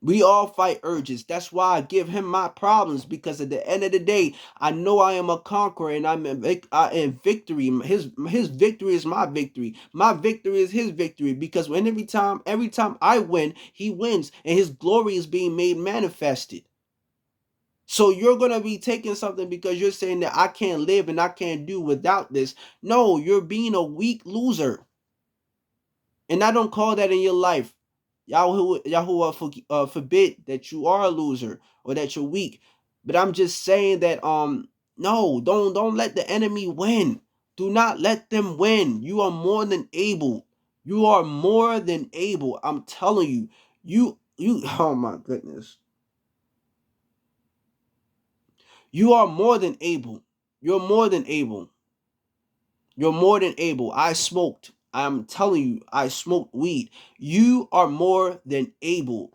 S1: We all fight urges. That's why I give him my problems, because at the end of the day, I know I am a conqueror and I am victory. His victory is my victory. My victory is his victory, because when every time I win, he wins, and his glory is being made manifested. So you're going to be taking something because you're saying that I can't live and I can't do without this. No, you're being a weak loser. And I don't call that in your life. Yahuwah forbid that you are a loser or that you're weak. But I'm just saying that no, don't let the enemy win. Do not let them win. You are more than able. You are more than able. I'm telling you. You oh my goodness. You are more than able. You're more than able. You're more than able. I smoked. I'm telling you, I smoked weed. You are more than able.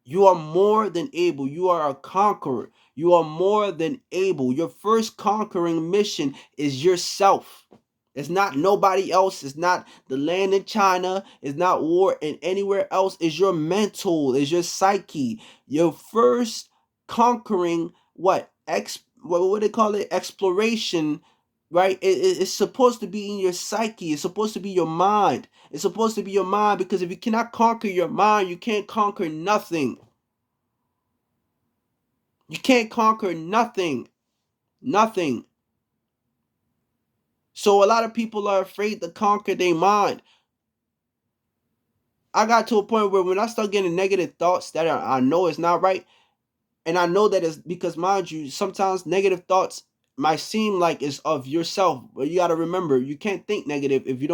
S1: You are more than able. You are a conqueror. You are more than able. Your first conquering mission is yourself. It's not nobody else. It's not the land in China. It's not war in anywhere else. It's your mental. It's your psyche. Your first conquering what would they call it? Exploration, right? It's supposed to be in your psyche. It's supposed to be your mind. It's supposed to be your mind, because if you cannot conquer your mind, you can't conquer nothing. You can't conquer nothing. Nothing. So a lot of people are afraid to conquer their mind. I got to a point where when I start getting negative thoughts that I know is not right, and I know that it's because, mind you, sometimes negative thoughts might seem like it's of yourself, but you got to remember, you can't think negative if if your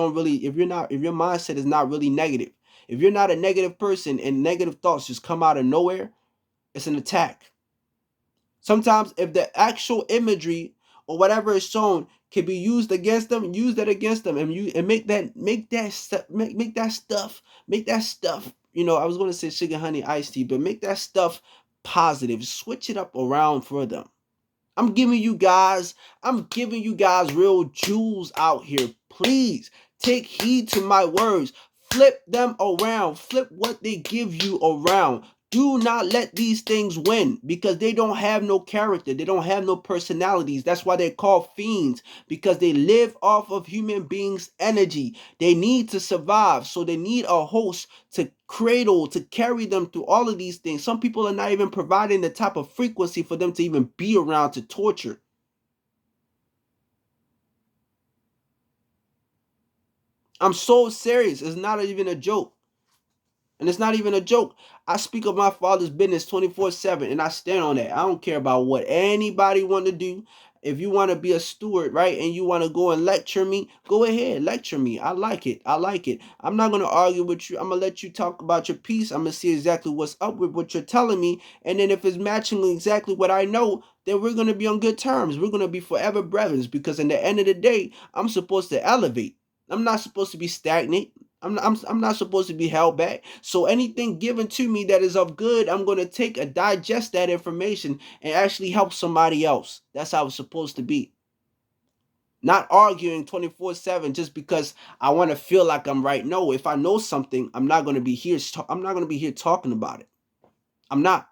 S1: mindset is not really negative. If you're not a negative person and negative thoughts just come out of nowhere, it's an attack. Sometimes if the actual imagery or whatever is shown can be used against them, use that against them, and make that stuff. I was going to say sugar honey iced tea, but make that stuff positive. Switch it up around for them. I'm giving you guys real jewels out here. Please take heed to my words. Flip them around. Flip what they give you around. Do not let these things win, because they don't have no character. They don't have no personalities. That's why they're called fiends, because they live off of human beings' energy. They need to survive. So they need a host to cradle, to carry them through all of these things. Some people are not even providing the type of frequency for them to even be around to torture. I'm so serious. It's not even a joke. And it's not even a joke. I speak of my Father's business 24/7, and I stand on that. I don't care about what anybody want to do. If you want to be a steward, right, and you want to go and lecture me, go ahead, lecture me. I like it. I like it. I'm not going to argue with you. I'm going to let you talk about your piece. I'm going to see exactly what's up with what you're telling me. And then if it's matching exactly what I know, then we're going to be on good terms. We're going to be forever brethren, because in the end of the day, I'm supposed to elevate. I'm not supposed to be stagnant. I'm not supposed to be held back. So anything given to me that is of good, I'm going to take and digest that information and actually help somebody else. That's how it's supposed to be. Not arguing 24/7 just because I want to feel like I'm right. No, if I know something, I'm not going to be here. I'm not going to be here talking about it. I'm not.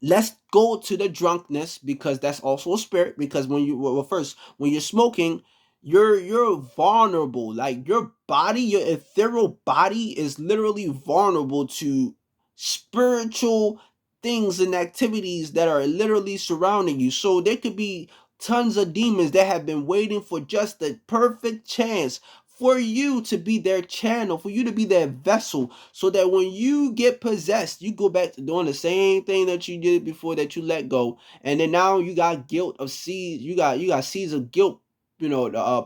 S1: Let's go to the drunkenness, because that's also a spirit. Because when you, well, first, when you're smoking, you're vulnerable. Like your body, your ethereal body is literally vulnerable to spiritual things and activities that are literally surrounding you. So there could be tons of demons that have been waiting for just the perfect chance for you to be their channel, for you to be their vessel, so that when you get possessed, you go back to doing the same thing that you did before that you let go. And then now you got guilt of seeds, you got seeds of guilt,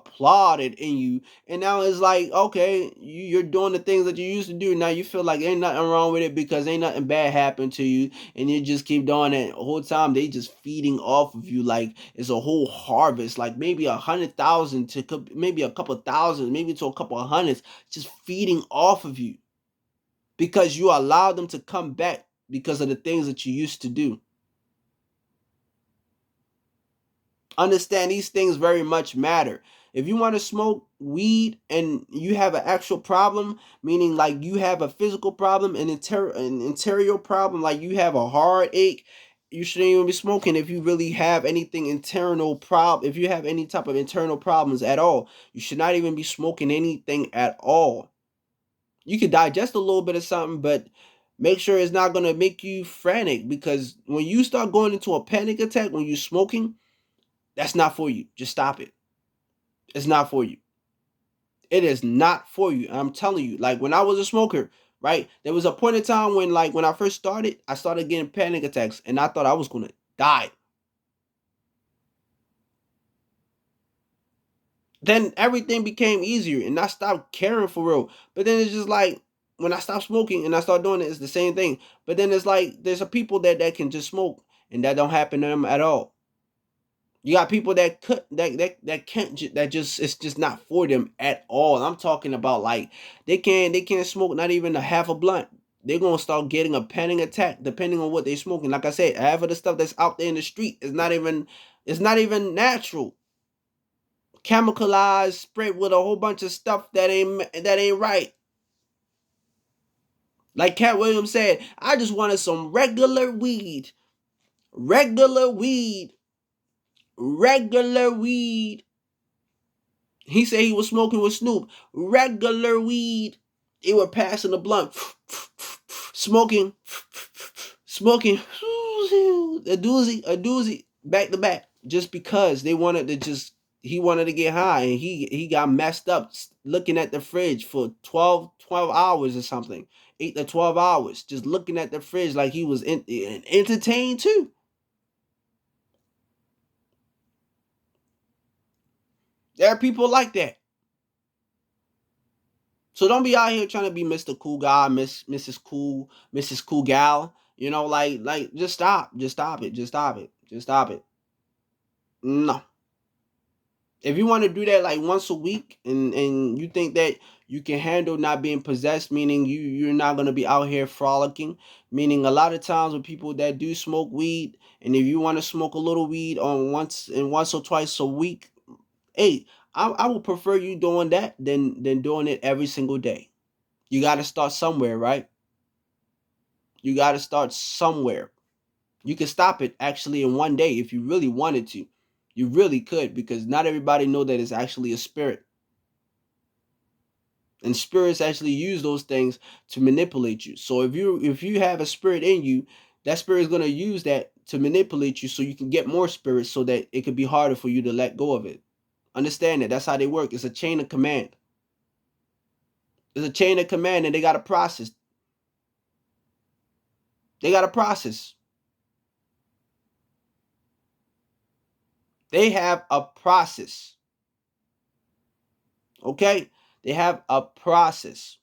S1: plotted in you. And now it's like, okay, you're doing the things that you used to do. Now you feel like ain't nothing wrong with it because ain't nothing bad happened to you, and you just keep doing it the whole time. They just feeding off of you like it's a whole harvest, like maybe 100,000 to maybe a couple thousand, maybe to a couple of hundreds, just feeding off of you because you allow them to come back because of the things that you used to do. Understand, these things very much matter. If you want to smoke weed and you have an actual problem, meaning like you have a physical problem, an interior problem, like you have a heartache, you shouldn't even be smoking. If you really have anything internal problem, if you have any type of internal problems at all, you should not even be smoking anything at all. You can digest a little bit of something, but make sure it's not going to make you frantic, because when you start going into a panic attack when you're smoking, that's not for you. Just stop it. It's not for you. It is not for you. I'm telling you, like when I was a smoker, right? There was a point in time when, like, when I first started, I started getting panic attacks and I thought I was going to die. Then everything became easier and I stopped caring for real. But then it's just like when I stopped smoking and I start doing it, it's the same thing. But then it's like there's a people that can just smoke and that don't happen to them at all. You got people that could that can't, that just, it's just not for them at all. I'm talking about like they can't smoke not even a half a blunt. They're gonna start getting a panic attack depending on what they're smoking. Like I said, half of the stuff that's out there in the street is not even, it's not even natural. Chemicalized, sprayed with a whole bunch of stuff that ain't right. Like Cat Williams said, I just wanted some regular weed. Regular weed. Regular weed. He said he was smoking with Snoop. Regular weed. They were passing the blunt. Smoking. Smoking. A doozy. Back to back. Just because they wanted to just, he wanted to get high. And he got messed up looking at the fridge for 12 hours or something. 8 to 12 hours. Just looking at the fridge like he was entertained too. There are people like that. So don't be out here trying to be Mr. Cool Guy, Mrs. Cool Gal. Like just stop. Just stop it. Just stop it. Just stop it. No. If you want to do that like once a week and you think that you can handle not being possessed, meaning you're not gonna be out here frolicking, meaning a lot of times with people that do smoke weed, and if you want to smoke a little weed on once or twice a week, hey, I would prefer you doing that than doing it every single day. You got to start somewhere, right? You got to start somewhere. You can stop it actually in one day if you really wanted to. You really could, because not everybody know that it's actually a spirit. And spirits actually use those things to manipulate you. So if you have a spirit in you, that spirit is going to use that to manipulate you so you can get more spirits, so that it could be harder for you to let go of it. Understand that that's how they work. It's a chain of command. There's a chain of command, and they got a process. They got a process. They have a process. Okay? They have a process.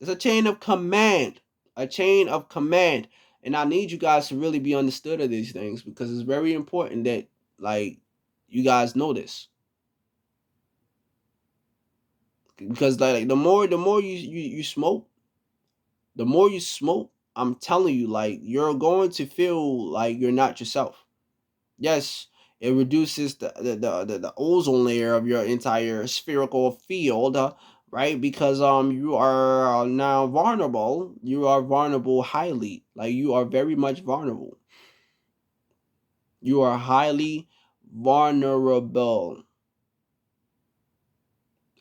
S1: It's a chain of command. A chain of command. And I need you guys to really be understood of these things, because it's very important that, like, you guys know this. Because like the more you smoke, the more you smoke, I'm telling you, like, you're going to feel like you're not yourself. Yes, it reduces the ozone layer of your entire spherical field, right? Because you are now vulnerable. You are vulnerable highly. Like, you are very much vulnerable. You are highly vulnerable.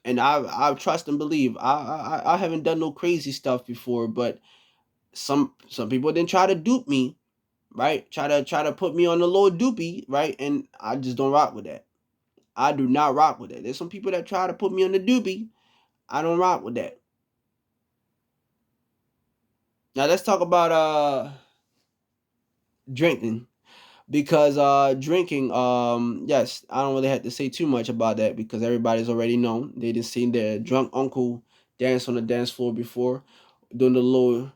S1: And I trust and believe. I haven't done no crazy stuff before, but some people didn't try to dupe me, right? Try to put me on the low dupey, right? And I just don't rock with that. I do not rock with that. There's some people that try to put me on the doobie. I don't rock with that. Now let's talk about drinking. Because drinking, yes, I don't really have to say too much about that, because everybody's already known. They just seen their drunk uncle dance on the dance floor before, doing the little,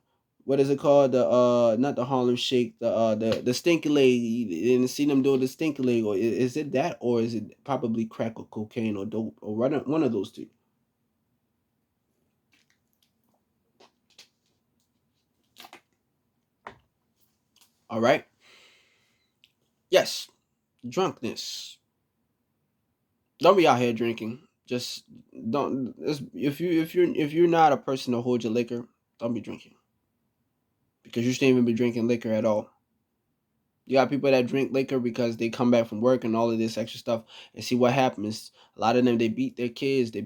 S1: what is it called? The not the Harlem Shake, the stinky leg. You didn't see them doing the stinky leg, or is it that, or is it probably crack or cocaine or dope, or one of those two? All right. Yes, drunkenness. Don't be out here drinking. Just don't. If you're not a person to hold your liquor, don't be drinking, because you shouldn't even be drinking liquor at all. You got people that drink liquor because they come back from work and all of this extra stuff, and see what happens. A lot of them, they beat their kids, they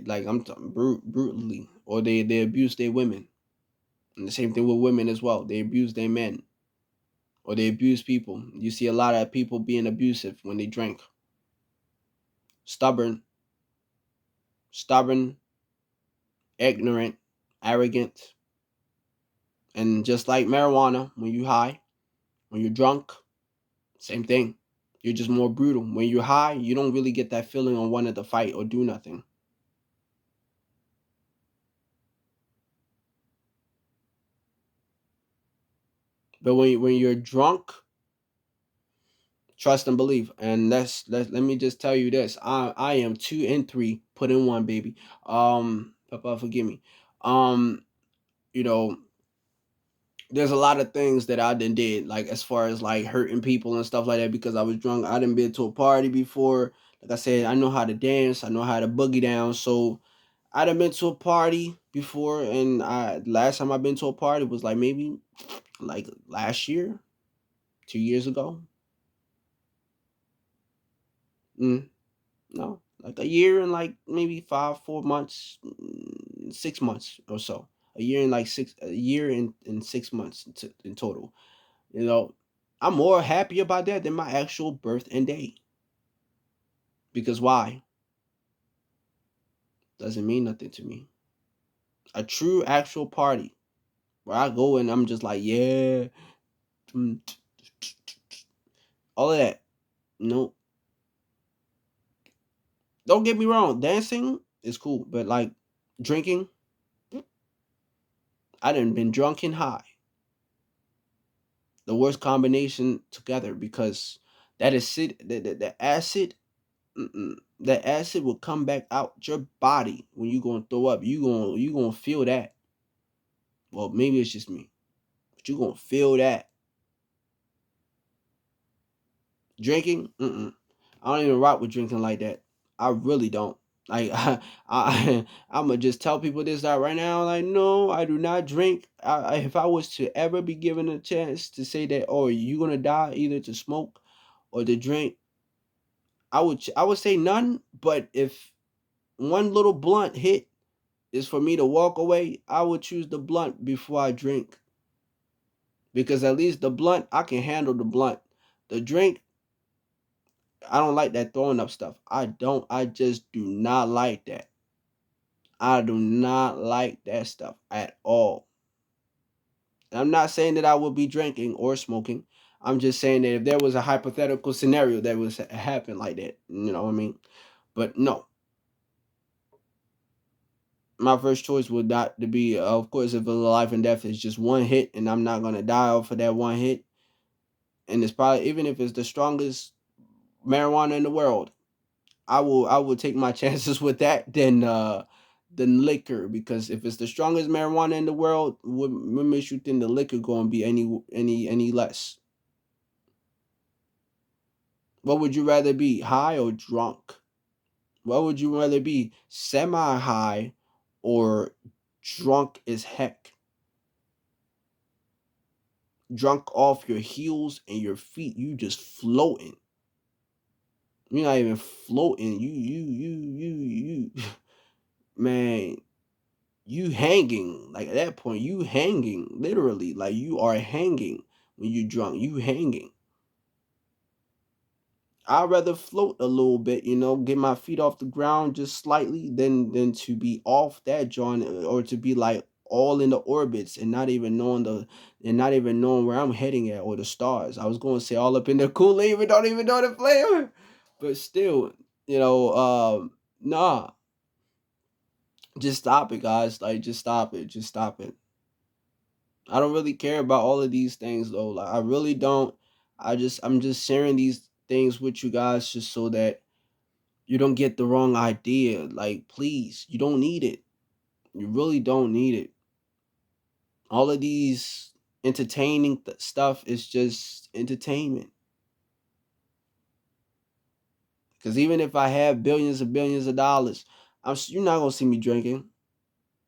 S1: like, I'm talking brutally, or they abuse their women, and the same thing with women as well. They abuse their men, or they abuse people. You see a lot of people being abusive when they drink. Stubborn, stubborn, ignorant, arrogant. And just like marijuana, when you high, when you're drunk, same thing. You're just more brutal. When you're high, you don't really get that feeling on wanting to fight or do nothing. But when you're drunk, trust and believe. And let me just tell you this. I am 2 and 3, put in one, baby. Papa, forgive me. Um, you know, there's a lot of things that I did, like as far as like hurting people and stuff like that, because I was drunk. I didn't been to a party before. Like I said, I know how to dance. I know how to boogie down. So I done been to a party before, and I last time I've been to a party was like maybe like last year, 2 years ago. Mm, no, like a year and like maybe 5, 4 months, 6 months or so. A year and 6 months in total. You know, I'm more happy about that than my actual birth and day. Because why? Doesn't mean nothing to me. A true actual party where I go and I'm just like, yeah, mm, all of that. No, don't get me wrong. Dancing is cool, but like drinking, I done been drunk and high. The worst combination together, because that is the acid. The acid will come back out your body when you gonna throw up. You gonna feel that. Well, maybe it's just me, but you gonna feel that. Drinking, I don't even rock with drinking like that. I really don't. Like I'm gonna just tell people this out right now. Like, no, I do not drink. If I was to ever be given a chance to say that, oh, you gonna die either to smoke or to drink, I would say none. But if one little blunt hit is for me to walk away, I would choose the blunt before I drink, because at least the blunt, I can handle the blunt. The drink, I don't like that throwing up stuff. I don't. I just do not like that. I do not like that stuff at all. And I'm not saying that I would be drinking or smoking. I'm just saying that if there was a hypothetical scenario that was happen like that, you know what I mean? But no, my first choice would not to be, of course, if a life and death is just one hit, and I'm not gonna die off of that one hit, and it's probably even if it's the strongest marijuana in the world, I will take my chances with that than liquor, because if it's the strongest marijuana in the world, what makes you think the liquor gonna be any less? What would you rather be, high or drunk? What would you rather be, semi high or drunk as heck? Drunk off your heels and your feet, you just floating. You're not even floating. You man, you hanging. Like at that point, you hanging. Literally. Like you are hanging when you drunk. You hanging. I'd rather float a little bit, get my feet off the ground just slightly than to be off that joint, or to be like all in the orbits and not even knowing where I'm heading at, or the stars. I was going to say all up in the Kool-Aid, but don't even know the flavor. But still, nah, just stop it, guys. Like just stop it. Just stop it. I don't really care about all of these things though. Like I really don't. I'm just sharing these things with you guys just so that you don't get the wrong idea. Like, please, you don't need it. You really don't need it. All of these entertaining stuff is just entertainment. Because even if I have billions and billions of dollars, you're not gonna see me drinking.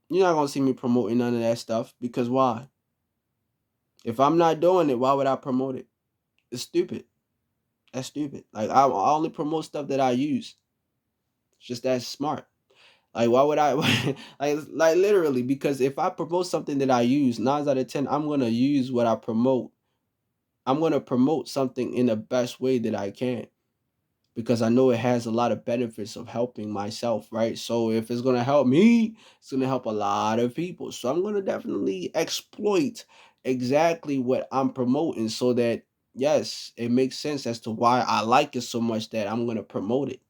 S1: You're not gonna see me promoting none of that stuff. Because why? If I'm not doing it, why would I promote it? It's stupid. That's stupid. Like I only promote stuff that I use. It's just that smart. Like why would I like literally, because if I promote something that I use, 9 out of 10, I'm gonna use what I promote. I'm gonna promote something in the best way that I can, because I know it has a lot of benefits of helping myself, right? So if it's gonna help me, it's gonna help a lot of people. So I'm gonna definitely exploit exactly what I'm promoting, so that yes, it makes sense as to why I like it so much that I'm gonna promote it.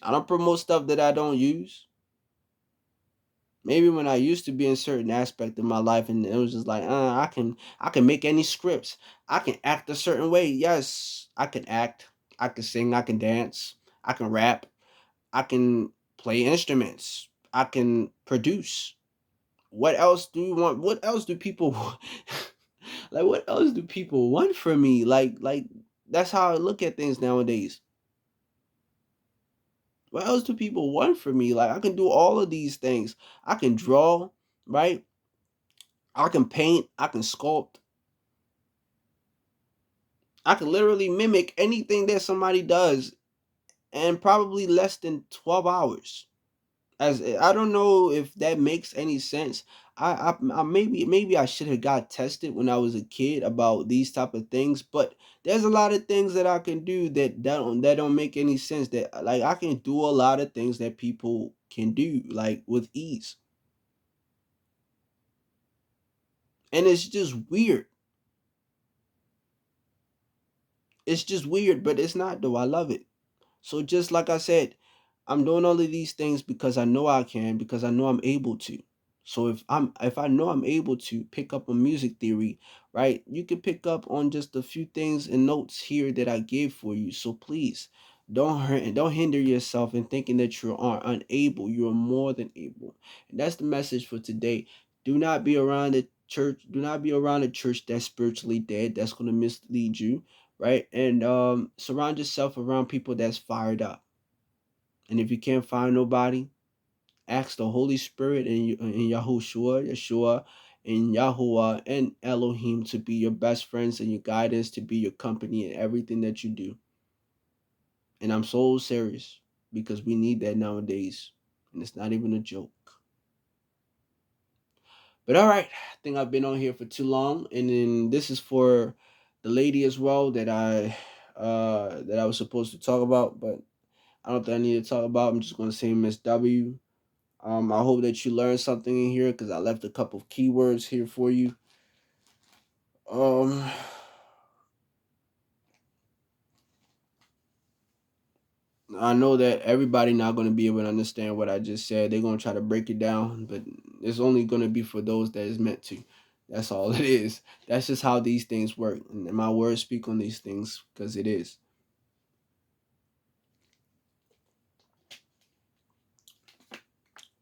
S1: I don't promote stuff that I don't use. Maybe when I used to be in certain aspect of my life, and it was just like, I can make any scripts. I can act a certain way. Yes, I can act. I can sing. I can dance. I can rap. I can play instruments. I can produce. What else do you want? What else do people like? What else do people want from me? Like that's how I look at things nowadays. What else do people want from me? Like I can do all of these things. I can draw, right? I can paint, I can sculpt, I can literally mimic anything that somebody does in probably less than 12 hours. As I don't know if that makes any sense. I maybe I should have got tested when I was a kid about these type of things, but there's a lot of things that I can do that don't make any sense. That like I can do a lot of things that people can do like with ease, and it's just weird. It's just weird, but it's not though. I love it. So just like I said, I'm doing all of these things because I know I can, because I know I'm able to. So if I know I'm able to pick up on music theory, right? You can pick up on just a few things and notes here that I gave for you. So please don't hurt and don't hinder yourself in thinking that you are unable. You are more than able. And that's the message for today. Do not be around the church. Do not be around a church that's spiritually dead. That's going to mislead you, right? And surround yourself around people that's fired up. And if you can't find nobody, ask the Holy Spirit and Yahushua, Yeshua, and Yahuwah and Elohim to be your best friends and your guidance, to be your company in everything that you do. And I'm so serious, because we need that nowadays. And it's not even a joke. But all right, I think I've been on here for too long. And then this is for the lady as well that I was supposed to talk about, but I don't think I need to talk about. I'm just gonna say Miss W. I hope that you learned something in here because I left a couple of keywords here for you. Um, I know that everybody not going to be able to understand what I just said. They're going to try to break it down, but it's only going to be for those that is meant to. That's all it is. That's just how these things work. And my words speak on these things because it is.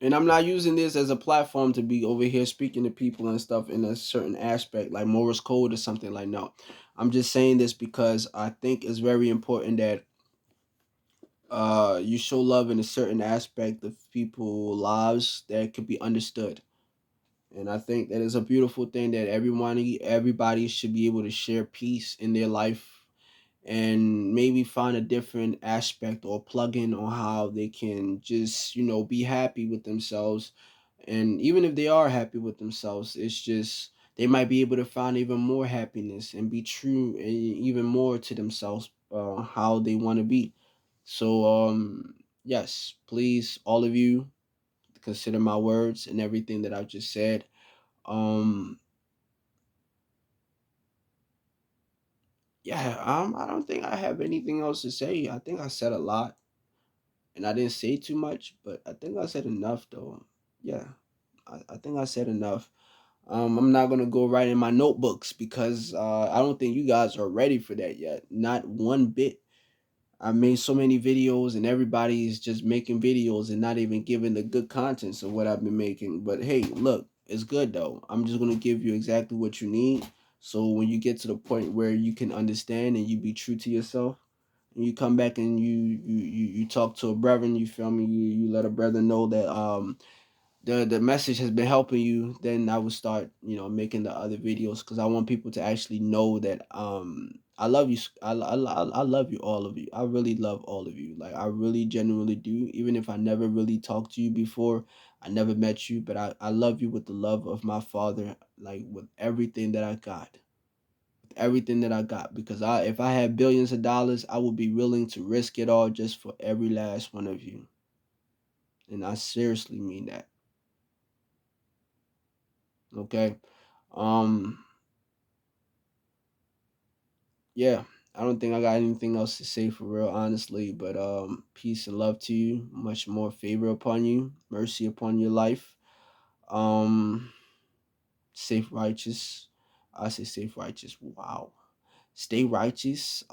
S1: And I'm not using this as a platform to be over here speaking to people and stuff in a certain aspect, like Morse code or something like no. I'm just saying this because I think it's very important that you show love in a certain aspect of people's lives that could be understood. And I think that is a beautiful thing that everybody should be able to share peace in their life and maybe find a different aspect or plug in on how they can just, be happy with themselves. And even if they are happy with themselves, it's just they might be able to find even more happiness and be true and even more to themselves, how they want to be. So yes, please all of you consider my words and everything that I've just said. Um, yeah, I don't think I have anything else to say. I think I said a lot and I didn't say too much, but I think I said enough though. Yeah, I think I said enough. I'm not gonna go write in my notebooks because I don't think you guys are ready for that yet. Not one bit. I made so many videos and everybody's just making videos and not even giving the good contents of what I've been making. But hey, look, it's good though. I'm just gonna give you exactly what you need. So when you get to the point where you can understand and you be true to yourself, and you come back and you talk to a brethren, you feel me? You let a brother know that the message has been helping you, then I would start, making the other videos because I want people to actually know that I love you. I love you, all of you. I really love all of you. Like I really genuinely do. Even if I never really talked to you before, I never met you, but I love you with the love of my father, like with everything that I got. With everything that I got. Because if I had billions of dollars, I would be willing to risk it all just for every last one of you. And I seriously mean that. Okay. Um, yeah, I don't think I got anything else to say for real, honestly. But peace and love to you. Much more favor upon you, mercy upon your life. Um, safe righteous. I say safe righteous. Wow. Stay righteous.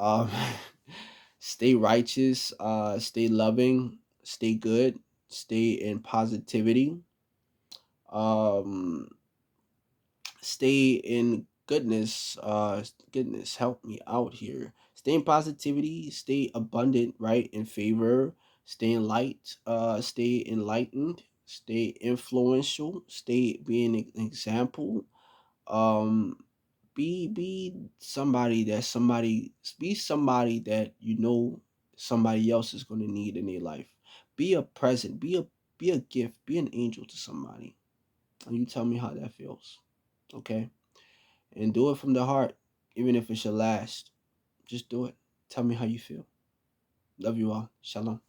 S1: Stay righteous. Stay loving. Stay good. Stay in positivity. Um, stay in goodness. Goodness, help me out here. Stay in positivity, stay abundant, right? In favor, stay in light, stay enlightened, stay influential, stay being an example. um be somebody that somebody else is going to need in their life. Be a present, be a gift, be an angel to somebody, and you tell me how that feels. Okay, and do it from the heart, even if it's your last. Just do it. Tell me how you feel. Love you all. Shalom.